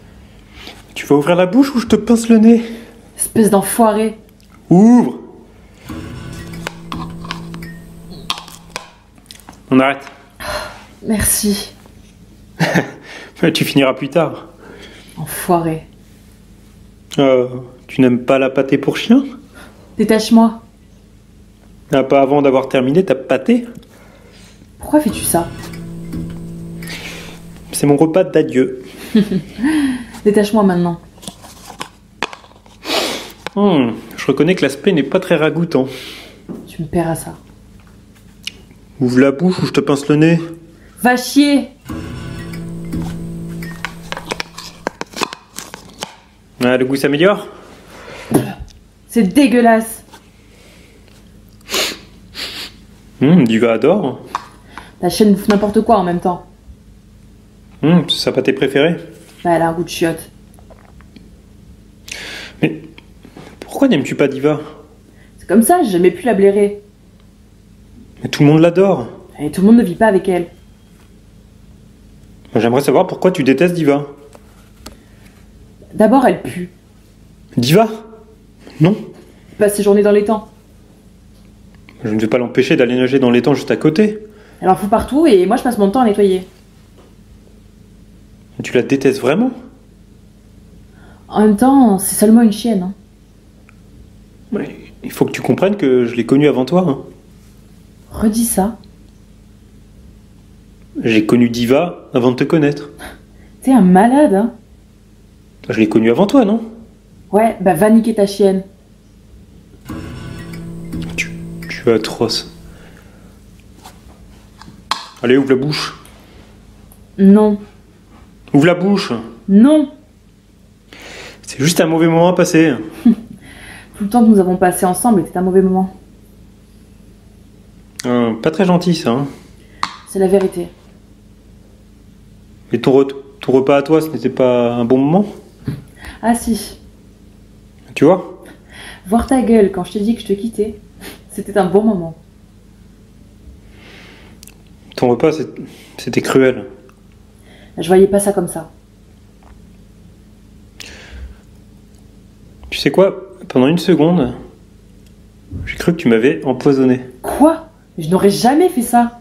Speaker 9: Tu vas ouvrir la bouche ou je te pince le nez?
Speaker 1: Espèce d'enfoiré.
Speaker 9: Ouvre. On arrête.
Speaker 1: Merci.
Speaker 9: Tu finiras plus tard.
Speaker 1: Enfoiré.
Speaker 9: Tu n'aimes pas la pâtée pour chien?
Speaker 1: Détache-moi.
Speaker 9: Ah, pas avant d'avoir terminé ta pâtée?
Speaker 1: Pourquoi fais-tu ça?
Speaker 9: C'est mon repas d'adieu.
Speaker 1: Détache-moi maintenant.
Speaker 9: Je reconnais que l'aspect n'est pas très ragoûtant.
Speaker 1: Tu me paieras ça.
Speaker 9: Ouvre la bouche ou je te pince le nez.
Speaker 1: Va chier!
Speaker 9: Ah, le goût s'améliore?
Speaker 1: C'est dégueulasse.
Speaker 9: Diva adore.
Speaker 1: Ta chaîne bouffe n'importe quoi en même temps.
Speaker 9: C'est sa pâtée préférée?
Speaker 1: Bah, elle a un goût de chiotte.
Speaker 9: Mais pourquoi n'aimes-tu pas Diva?
Speaker 1: C'est comme ça, j'ai jamais pu la blairer.
Speaker 9: Mais tout le monde l'adore.
Speaker 1: Et tout le monde ne vit pas avec elle.
Speaker 9: J'aimerais savoir pourquoi tu détestes Diva.
Speaker 1: D'abord, elle pue.
Speaker 9: Diva? Non.
Speaker 1: Elle passe ses journées dans l'étang.
Speaker 9: Je ne vais pas l'empêcher d'aller nager dans l'étang juste à côté.
Speaker 1: Elle en fout partout et moi je passe mon temps à nettoyer.
Speaker 9: Tu la détestes vraiment?
Speaker 1: En même temps, c'est seulement une chienne. Hein.
Speaker 9: Mais il faut que tu comprennes que je l'ai connue avant toi. Hein.
Speaker 1: Redis ça.
Speaker 9: J'ai connu Diva avant de te connaître.
Speaker 1: T'es un malade, hein?
Speaker 9: Je l'ai connue avant toi, non?
Speaker 1: Ouais, bah va niquer ta chienne.
Speaker 9: Tu es atroce. Allez, ouvre la bouche.
Speaker 1: Non.
Speaker 9: Ouvre la bouche.
Speaker 1: Non.
Speaker 9: C'est juste un mauvais moment à passer.
Speaker 1: Tout le temps que nous avons passé ensemble était un mauvais moment.
Speaker 9: Pas très gentil, ça. Hein.
Speaker 1: C'est la vérité.
Speaker 9: Et ton repas à toi, ce n'était pas un bon moment?
Speaker 1: Ah si.
Speaker 9: Tu vois?
Speaker 1: Voir ta gueule quand je t'ai dit que je te quittais, c'était un bon moment.
Speaker 9: Ton repas, c'était cruel.
Speaker 1: Je voyais pas ça comme ça.
Speaker 9: Tu sais quoi? Pendant une seconde, j'ai cru que tu m'avais empoisonné.
Speaker 1: Quoi? Je n'aurais jamais fait ça.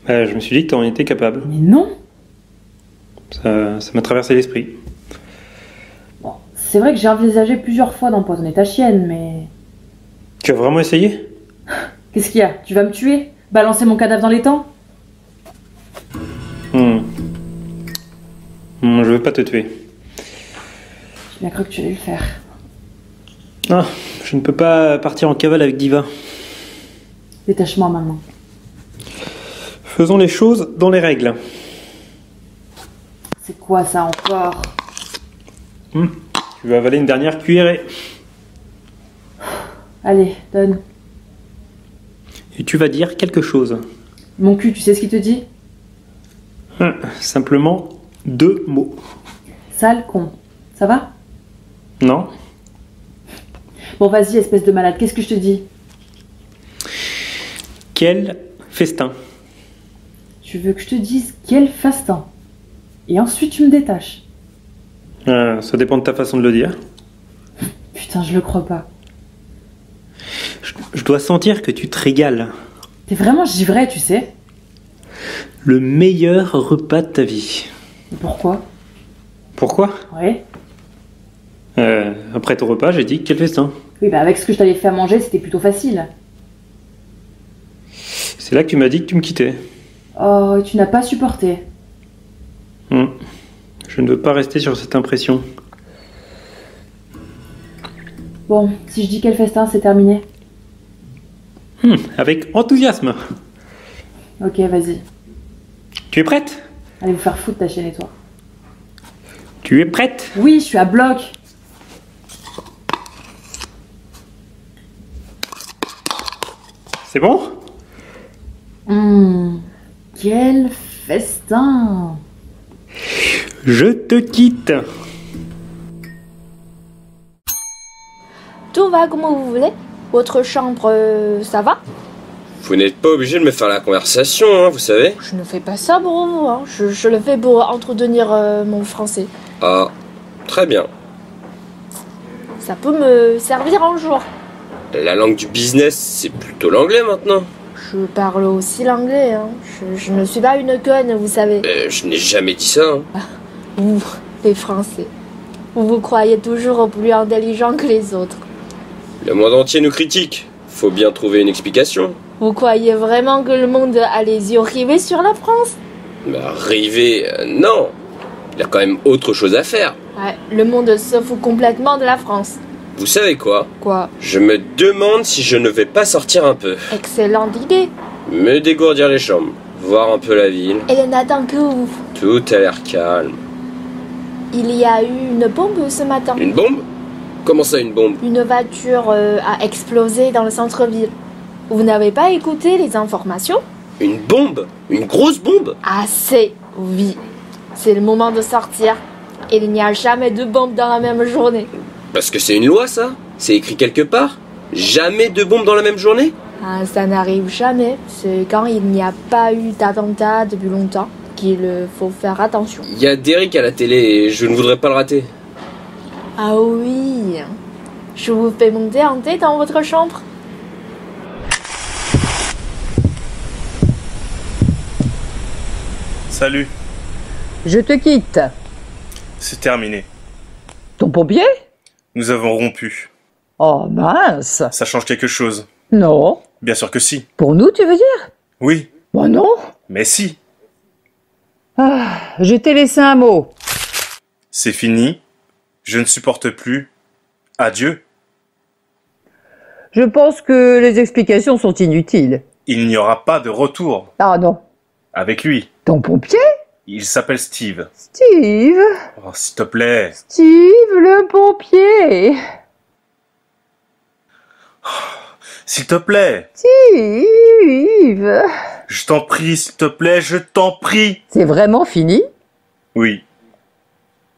Speaker 9: Je me suis dit que tu en étais capable.
Speaker 1: Mais non.
Speaker 9: Ça m'a traversé l'esprit.
Speaker 1: Bon, c'est vrai que j'ai envisagé plusieurs fois d'empoisonner ta chienne, mais...
Speaker 9: Tu as vraiment essayé?
Speaker 1: Qu'est-ce qu'il y a? Tu vas me tuer? Balancer mon cadavre dans l'étang?
Speaker 9: Je veux pas te tuer.
Speaker 1: J'ai bien cru que tu allais le faire.
Speaker 9: Ah, je ne peux pas partir en cavale avec Diva.
Speaker 1: Détache-moi maintenant.
Speaker 9: Faisons les choses dans les règles.
Speaker 1: C'est quoi ça encore?
Speaker 9: Tu vas avaler une dernière cuillerée.
Speaker 1: Allez, donne.
Speaker 9: Et tu vas dire quelque chose.
Speaker 1: Mon cul, tu sais ce qu'il te dit?
Speaker 9: Simplement 2 mots.
Speaker 1: Sale con. Ça va?
Speaker 9: Non?
Speaker 1: Bon, vas-y, espèce de malade, qu'est-ce que je te dis?
Speaker 9: Quel festin.
Speaker 1: Tu veux que je te dise quel fastin? Et ensuite tu me détaches.
Speaker 9: Ça dépend de ta façon de le dire.
Speaker 1: Putain, je le crois pas.
Speaker 9: Je dois sentir que tu te régales.
Speaker 1: T'es vraiment givré, tu sais.
Speaker 9: Le meilleur repas de ta vie.
Speaker 1: Et pourquoi?
Speaker 9: Pourquoi?
Speaker 1: Ouais.
Speaker 9: Après ton repas, j'ai dit quel festin.
Speaker 1: Oui, bah avec ce que je t'avais fait à manger, c'était plutôt facile.
Speaker 9: C'est là que tu m'as dit que tu me quittais.
Speaker 1: Oh, tu n'as pas supporté.
Speaker 9: Je ne veux pas rester sur cette impression.
Speaker 1: Bon, si je dis quel festin, c'est terminé.
Speaker 9: Avec enthousiasme.
Speaker 1: Ok, vas-y.
Speaker 9: Tu es prête?
Speaker 1: Allez vous faire foutre ta chaîne et toi.
Speaker 9: Tu es prête?
Speaker 1: Oui, je suis à bloc.
Speaker 9: C'est bon?
Speaker 1: Quel festin!
Speaker 9: Je te quitte.
Speaker 7: Tout va comme vous voulez? Votre chambre, ça va?
Speaker 3: Vous n'êtes pas obligé de me faire la conversation, hein, vous savez.
Speaker 7: Je ne fais pas ça pour vous, hein. Je le fais pour entretenir mon français.
Speaker 3: Ah, très bien.
Speaker 7: Ça peut me servir un jour.
Speaker 3: La langue du business, c'est plutôt l'anglais maintenant.
Speaker 7: Je parle aussi l'anglais, hein. Je ne suis pas une conne, vous savez.
Speaker 3: Je n'ai jamais dit ça. Hein.
Speaker 7: Vous, les Français, vous vous croyez toujours plus intelligents que les autres.
Speaker 3: Le monde entier nous critique. Faut bien trouver une explication.
Speaker 7: Vous croyez vraiment que le monde a les yeux rivés sur la France?
Speaker 3: Bah, rêver, non. Il y a quand même autre chose à faire.
Speaker 7: Ouais, le monde se fout complètement de la France.
Speaker 3: Vous savez quoi?
Speaker 7: Quoi?
Speaker 3: Je me demande si je ne vais pas sortir un peu.
Speaker 7: Excellente idée.
Speaker 3: Me dégourdir les jambes, voir un peu la ville.
Speaker 7: Elle n'attend que vous.
Speaker 3: Tout a l'air calme.
Speaker 7: Il y a eu une bombe ce matin.
Speaker 3: Une bombe? Comment ça, une bombe?
Speaker 7: Une voiture a explosé dans le centre-ville. Vous n'avez pas écouté les informations?
Speaker 3: Une bombe? Une grosse bombe?
Speaker 7: Assez, oui. C'est le moment de sortir. Il n'y a jamais de bombe dans la même journée.
Speaker 3: Parce que c'est une loi, ça? C'est écrit quelque part? Jamais de bombe dans la même journée?
Speaker 7: Ah, ça n'arrive jamais. C'est quand il n'y a pas eu d'attentat depuis longtemps qu'il faut faire attention.
Speaker 3: Il y a Derrick à la télé et je ne voudrais pas le rater.
Speaker 7: Ah oui. Je vous fais monter en thé dans votre chambre.
Speaker 13: Salut,
Speaker 5: Je te quitte.
Speaker 13: c'est terminé.
Speaker 5: Ton pompier?
Speaker 13: Nous avons rompu.
Speaker 5: Oh mince.
Speaker 13: Ça change quelque chose?
Speaker 5: Non.
Speaker 13: Bien sûr que si.
Speaker 5: Pour nous, tu veux dire?
Speaker 13: Oui.
Speaker 5: Moi non.
Speaker 13: Mais si.
Speaker 5: Ah, je t'ai laissé un mot.
Speaker 13: C'est fini. Je ne supporte plus. Adieu.
Speaker 5: Je pense que les explications sont inutiles.
Speaker 13: Il n'y aura pas de retour.
Speaker 5: Ah non.
Speaker 13: Avec lui.
Speaker 5: Ton pompier?
Speaker 13: Il s'appelle Steve.
Speaker 5: Steve?
Speaker 13: Oh, s'il te plaît.
Speaker 5: Steve le pompier.
Speaker 13: S'il te plaît.
Speaker 5: Steve.
Speaker 13: Je t'en prie, s'il te plaît, je t'en prie.
Speaker 5: C'est vraiment fini?
Speaker 13: Oui.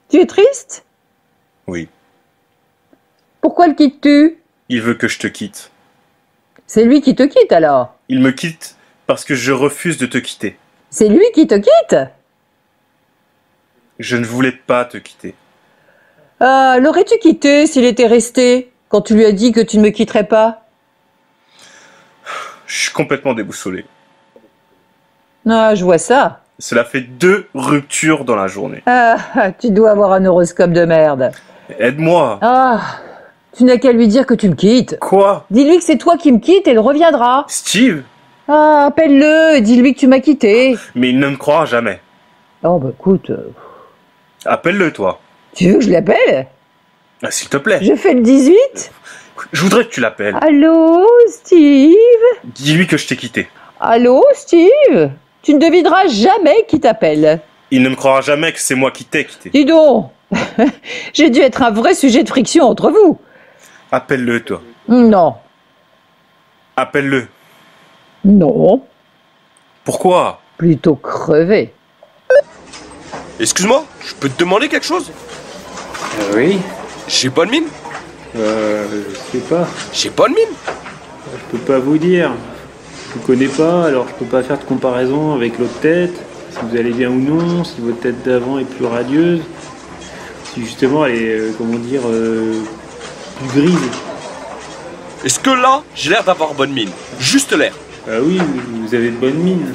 Speaker 5: Tu es triste?
Speaker 13: Oui.
Speaker 5: Pourquoi le quittes-tu?
Speaker 13: Il veut que je te quitte.
Speaker 5: C'est lui qui te quitte alors?
Speaker 13: Il me quitte parce que je refuse de te quitter.
Speaker 5: C'est lui qui te quitte?
Speaker 13: Je ne voulais pas te quitter.
Speaker 5: Ah, l'aurais-tu quitté s'il était resté, quand tu lui as dit que tu ne me quitterais pas?
Speaker 13: Je suis complètement déboussolé.
Speaker 5: Ah, je vois ça.
Speaker 13: Cela fait 2 ruptures dans la journée.
Speaker 5: Ah, tu dois avoir un horoscope de merde.
Speaker 13: Aide-moi.
Speaker 5: Ah, tu n'as qu'à lui dire que tu me quittes.
Speaker 13: Quoi?
Speaker 5: Dis-lui que c'est toi qui me quittes et il reviendra.
Speaker 13: Steve?
Speaker 5: Ah, appelle-le et dis-lui que tu m'as quitté.
Speaker 13: Mais il ne me croira jamais.
Speaker 5: Oh, bah écoute...
Speaker 13: Appelle-le, toi.
Speaker 5: Tu veux que je l'appelle?
Speaker 13: Ah, s'il te plaît.
Speaker 5: Je fais le 18?
Speaker 13: Je voudrais que tu l'appelles.
Speaker 5: Allô, Steve?
Speaker 13: Dis-lui que je t'ai quitté.
Speaker 5: Allô, Steve? Tu ne devineras jamais qui t'appelle.
Speaker 13: Il ne me croira jamais que c'est moi qui t'ai quitté.
Speaker 14: Dis donc, j'ai dû être un vrai sujet de friction entre vous.
Speaker 13: Appelle-le, toi.
Speaker 14: Non.
Speaker 13: Appelle-le.
Speaker 14: Non.
Speaker 13: Pourquoi?
Speaker 14: Plutôt crever.
Speaker 6: Excuse-moi, je peux te demander quelque chose?
Speaker 9: Oui.
Speaker 6: J'ai pas de mine?
Speaker 9: Je sais pas.
Speaker 6: J'ai pas de mine?
Speaker 9: Je peux pas vous dire. Je vous connais pas, alors je peux pas faire de comparaison avec l'autre tête. Si vous allez bien ou non, si votre tête d'avant est plus radieuse. Si justement elle est, plus grise.
Speaker 6: Est-ce que là, j'ai l'air d'avoir bonne mine? Juste l'air.
Speaker 9: Ah oui, vous avez de bonnes mines.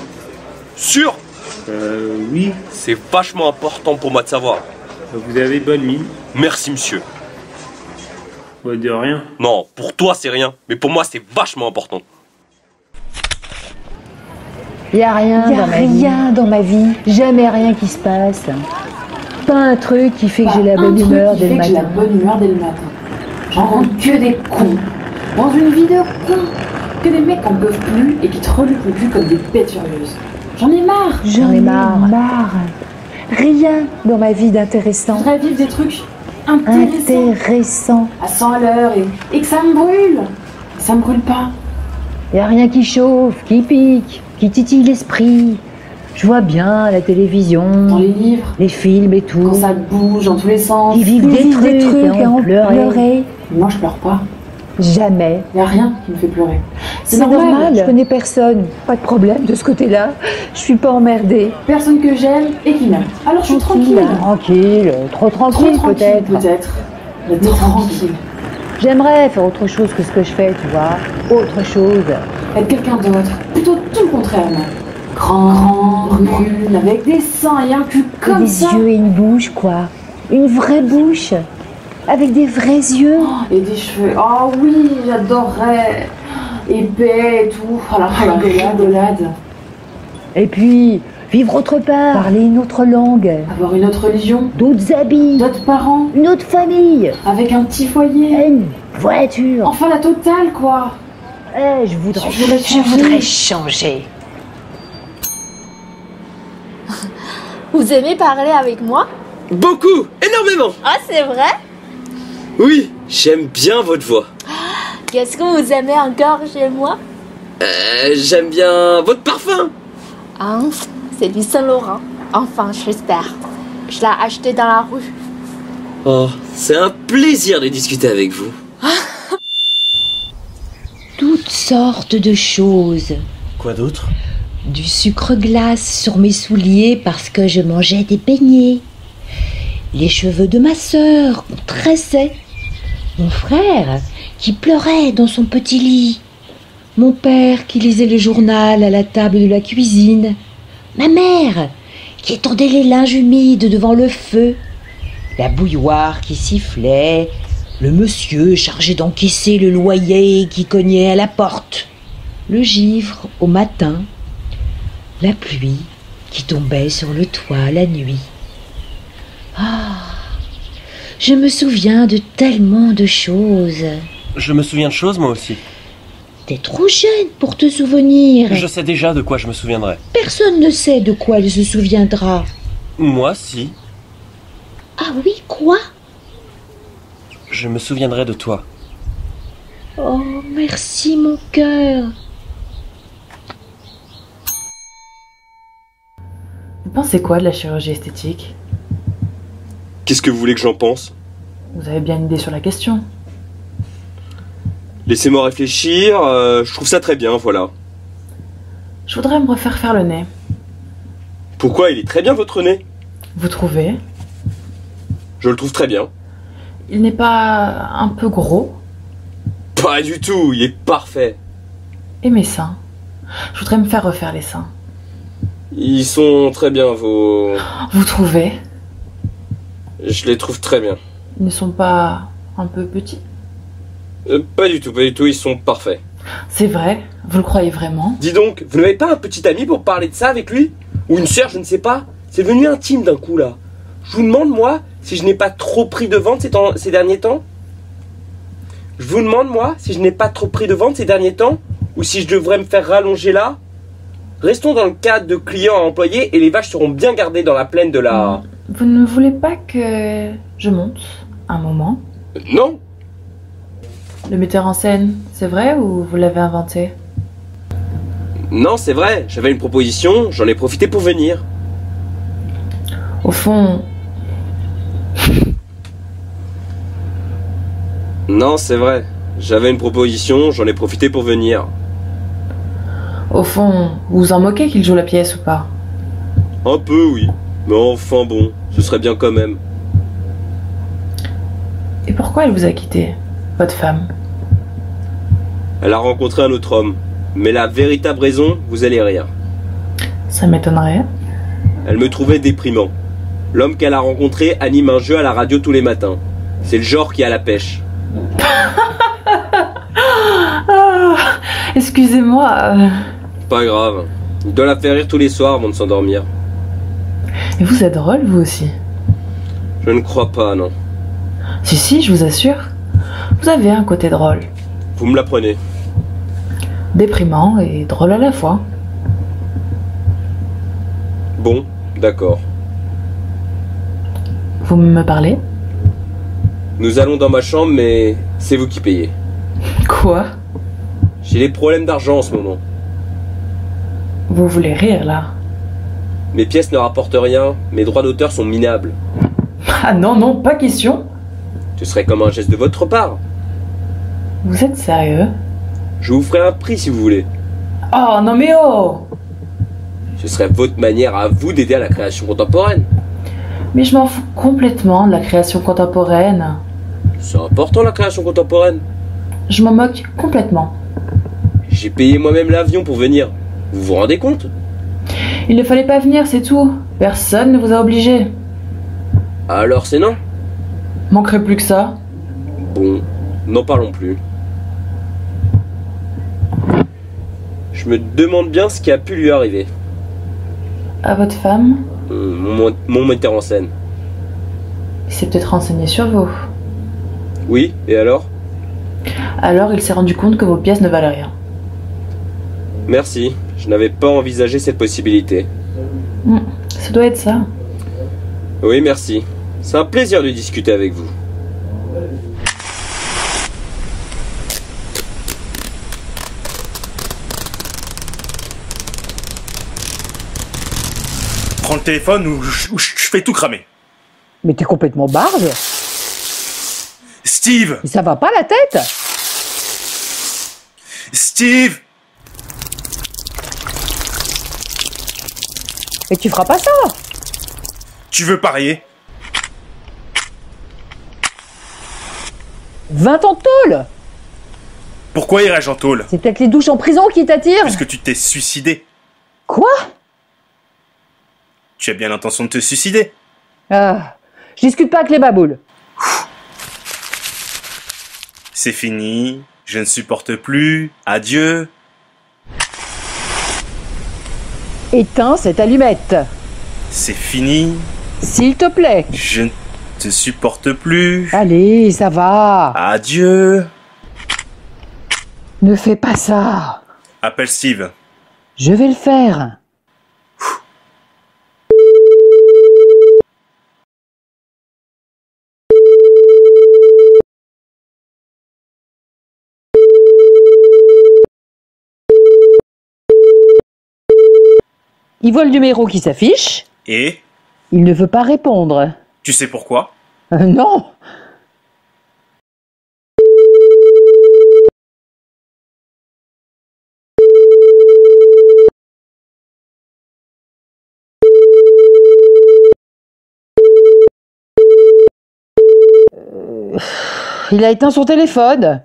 Speaker 6: Sûr?
Speaker 9: Oui.
Speaker 6: C'est vachement important pour moi de savoir.
Speaker 9: Vous avez de bonnes mines.
Speaker 6: Merci, monsieur.
Speaker 9: Ouais, de rien.
Speaker 6: Non, pour toi c'est rien, mais pour moi c'est vachement important.
Speaker 5: Y a rien dans ma vie. Jamais rien qui se passe. Pas un truc qui fait que j'ai la bonne humeur dès le matin.
Speaker 1: J'en rencontre que des cons. Dans une vie de cons. Que des mecs qui en peuvent plus et qui te reluquent le cul comme des bêtes furieuses. J'en ai marre.
Speaker 5: J'en ai marre. Rien dans ma vie d'intéressant.
Speaker 1: Je voudrais vivre des trucs intéressants. À 100 à l'heure et que ça me brûle. Ça me brûle pas.
Speaker 5: Y a rien qui chauffe, qui pique, qui titille l'esprit. Je vois bien la télévision,
Speaker 1: dans les livres,
Speaker 5: les films et tout.
Speaker 1: Quand ça bouge dans tous les sens.
Speaker 5: Ils vivent des trucs et on pleurer.
Speaker 1: Moi je pleure pas.
Speaker 5: Jamais.
Speaker 1: Y a rien qui me fait pleurer.
Speaker 5: C'est normal. Je connais personne. Pas de problème de ce côté-là. Je suis pas emmerdée.
Speaker 1: Personne que j'aime et qui m'aime. Alors je suis tranquille.
Speaker 5: Tranquille. Trop tranquille peut-être.
Speaker 1: Mais tranquille.
Speaker 5: J'aimerais faire autre chose que ce que je fais, tu vois. Autre chose.
Speaker 1: Être quelqu'un d'autre. Plutôt tout le contraire, même. Grand, brune, avec des seins et un cul comme ça.
Speaker 5: Des yeux et une bouche, quoi. Une vraie bouche. Avec des vrais yeux.
Speaker 1: Et des cheveux. Oh oui, j'adorerais. Épais et tout. Alors, rigolade.
Speaker 5: Et puis, vivre autre part. Parler une autre langue.
Speaker 1: Avoir une autre religion.
Speaker 5: D'autres habits.
Speaker 1: D'autres parents.
Speaker 5: Une autre famille.
Speaker 1: Avec un petit foyer.
Speaker 5: Une voiture.
Speaker 1: Enfin, la totale, quoi.
Speaker 5: Je voudrais changer.
Speaker 7: Vous aimez parler avec moi?
Speaker 3: Beaucoup, énormément.
Speaker 7: Ah, c'est vrai?
Speaker 3: Oui, j'aime bien votre voix.
Speaker 7: Qu'est-ce que vous aimez encore chez moi?
Speaker 3: J'aime bien votre parfum.
Speaker 7: Ah, c'est du Saint-Laurent. Enfin, j'espère. Je l'ai acheté dans la rue.
Speaker 3: Oh, c'est un plaisir de discuter avec vous.
Speaker 5: Toutes sortes de choses.
Speaker 12: Quoi d'autre?
Speaker 5: Du sucre glace sur mes souliers parce que je mangeais des beignets. Les cheveux de ma sœur qu'on tressait. Mon frère qui pleurait dans son petit lit. Mon père qui lisait le journal à la table de la cuisine. Ma mère qui étendait les linges humides devant le feu. La bouilloire qui sifflait. Le monsieur chargé d'encaisser le loyer qui cognait à la porte. Le givre au matin. La pluie qui tombait sur le toit la nuit. Je me souviens de tellement de choses.
Speaker 12: Je me souviens de choses, moi aussi.
Speaker 5: T'es trop jeune pour te souvenir.
Speaker 12: Je sais déjà de quoi je me souviendrai.
Speaker 5: Personne ne sait de quoi il se souviendra.
Speaker 12: Moi, si.
Speaker 5: Ah oui, quoi?
Speaker 12: Je me souviendrai de toi.
Speaker 5: Oh, merci mon cœur.
Speaker 1: Vous pensez quoi de la chirurgie esthétique?
Speaker 6: Qu'est-ce que vous voulez que j'en pense?
Speaker 1: Vous avez bien une idée sur la question.
Speaker 6: Laissez-moi réfléchir, je trouve ça très bien, voilà.
Speaker 1: Je voudrais me refaire faire le nez.
Speaker 6: Pourquoi? Il est très bien votre nez.
Speaker 1: Vous trouvez?
Speaker 6: Je le trouve très bien.
Speaker 1: Il n'est pas un peu gros?
Speaker 6: Pas du tout, il est parfait.
Speaker 1: Et mes seins? Je voudrais me faire refaire les seins.
Speaker 6: Ils sont très bien, vos...
Speaker 1: Vous trouvez?
Speaker 6: Je les trouve très bien.
Speaker 1: Ils ne sont pas un peu petits?
Speaker 6: Pas du tout, ils sont parfaits.
Speaker 1: C'est vrai? Vous le croyez vraiment?
Speaker 6: Dis donc, vous n'avez pas un petit ami pour parler de ça avec lui? Ou une sœur, je ne sais pas? C'est devenu intime d'un coup, là. Je vous demande, moi, si je n'ai pas trop pris de ventre ces derniers temps? Je vous demande, moi, si je n'ai pas trop pris de ventre ces derniers temps? Ou si je devrais me faire rallonger là?
Speaker 3: Restons dans le cadre de clients à employés et les vaches seront bien gardées dans la plaine de la...
Speaker 1: Vous ne voulez pas que je monte un moment?
Speaker 3: Non.
Speaker 1: Le metteur en scène, c'est vrai ou vous l'avez inventé?
Speaker 3: Non, c'est vrai, j'avais une proposition, j'en ai profité pour venir.
Speaker 1: Au fond...
Speaker 3: Non, c'est vrai, j'avais une proposition, j'en ai profité pour venir.
Speaker 1: Au fond, vous vous en moquez qu'il joue la pièce ou pas?
Speaker 3: Un peu, oui. Mais enfin bon, ce serait bien quand même.
Speaker 1: Et pourquoi elle vous a quitté, votre femme?
Speaker 3: Elle a rencontré un autre homme. Mais la véritable raison, vous allez rire.
Speaker 1: Ça m'étonnerait.
Speaker 3: Elle me trouvait déprimant. L'homme qu'elle a rencontré anime un jeu à la radio tous les matins. C'est le genre qui a la pêche.
Speaker 1: Ah, excusez-moi.
Speaker 3: Pas grave. Il doit la faire rire tous les soirs avant de s'endormir.
Speaker 1: Et vous êtes drôle, vous aussi?
Speaker 3: Je ne crois pas, non.
Speaker 1: Si, je vous assure. Vous avez un côté drôle.
Speaker 3: Vous me l'apprenez.
Speaker 1: Déprimant et drôle à la fois.
Speaker 3: Bon, d'accord.
Speaker 1: Vous me parlez?
Speaker 3: Nous allons dans ma chambre, mais c'est vous qui payez.
Speaker 1: Quoi?
Speaker 3: J'ai des problèmes d'argent en ce moment.
Speaker 1: Vous voulez rire, là?
Speaker 3: Mes pièces ne rapportent rien, mes droits d'auteur sont minables.
Speaker 1: Ah non, pas question.
Speaker 3: Ce serait comme un geste de votre part.
Speaker 1: Vous êtes sérieux?
Speaker 3: Je vous ferai un prix si vous voulez.
Speaker 1: Oh, non mais oh!
Speaker 3: Ce serait votre manière à vous d'aider à la création contemporaine.
Speaker 1: Mais je m'en fous complètement de la création contemporaine.
Speaker 3: C'est important la création contemporaine.
Speaker 1: Je m'en moque complètement.
Speaker 3: J'ai payé moi-même l'avion pour venir. Vous vous rendez compte?
Speaker 1: Il ne fallait pas venir, c'est tout. Personne ne vous a obligé.
Speaker 3: Alors c'est non?
Speaker 1: Manquerait plus que ça.
Speaker 3: Bon, n'en parlons plus. Je me demande bien ce qui a pu lui arriver.
Speaker 1: À votre femme?
Speaker 3: Mon metteur en scène.
Speaker 1: Il s'est peut-être renseigné sur vous.
Speaker 3: Oui, et alors?
Speaker 1: Alors il s'est rendu compte que vos pièces ne valaient rien.
Speaker 3: Merci, je n'avais pas envisagé cette possibilité.
Speaker 1: Ça doit être ça.
Speaker 3: Oui, merci. C'est un plaisir de discuter avec vous.
Speaker 13: Prends le téléphone ou je fais tout cramer.
Speaker 14: Mais t'es complètement barge.
Speaker 13: Steve!
Speaker 14: Mais ça va pas la tête?
Speaker 13: Steve!
Speaker 14: Mais tu feras pas ça!
Speaker 13: Tu veux parier?
Speaker 14: 20 ans de tôle!
Speaker 13: Pourquoi irais-je en tôle?
Speaker 14: C'est peut-être les douches en prison qui t'attirent?
Speaker 13: Puisque tu t'es suicidé.
Speaker 14: Quoi?
Speaker 13: Tu as bien l'intention de te suicider.
Speaker 14: Ah, je discute pas avec les baboules.
Speaker 13: C'est fini, je ne supporte plus, adieu.
Speaker 14: Éteins cette allumette.
Speaker 13: C'est fini.
Speaker 14: S'il te plaît.
Speaker 13: Je ne te supporte plus.
Speaker 14: Allez, ça va.
Speaker 13: Adieu.
Speaker 14: Ne fais pas ça.
Speaker 13: Appelle Steve.
Speaker 14: Je vais le faire. Il voit le numéro qui s'affiche.
Speaker 13: Et?
Speaker 14: Il ne veut pas répondre.
Speaker 13: Tu sais pourquoi?
Speaker 14: Non. Il a éteint son téléphone.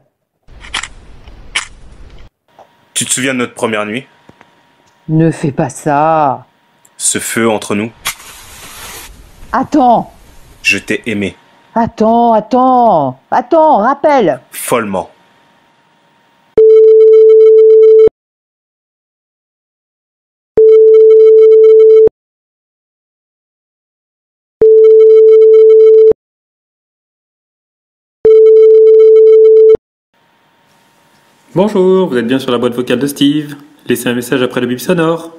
Speaker 13: Tu te souviens de notre première nuit?
Speaker 14: Ne fais pas ça.
Speaker 13: Ce feu entre nous?
Speaker 14: Attends.
Speaker 13: Je t'ai aimé.
Speaker 14: Attends, rappelle.
Speaker 13: Follement.
Speaker 9: Bonjour, vous êtes bien sur la boîte vocale de Steve. Laissez un message après le bip sonore.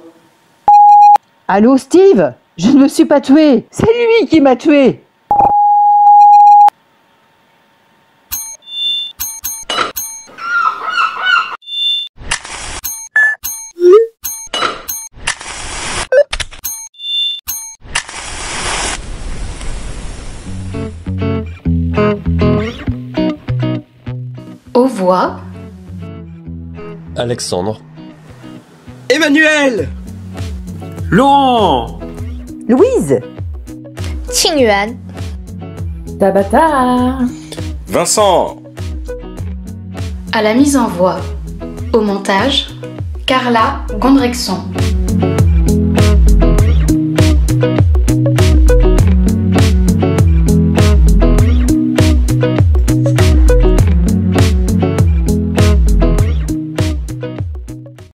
Speaker 14: Allô, Steve? Je ne me suis pas tué. C'est lui qui m'a tué.
Speaker 15: Aux voix
Speaker 12: Alexandre.
Speaker 3: Emmanuel.
Speaker 9: Laurent.
Speaker 14: Louise.
Speaker 7: Qingyuan.
Speaker 1: Tabata.
Speaker 13: Vincent.
Speaker 15: à la mise en voix. Au montage, Carla Gondrexon.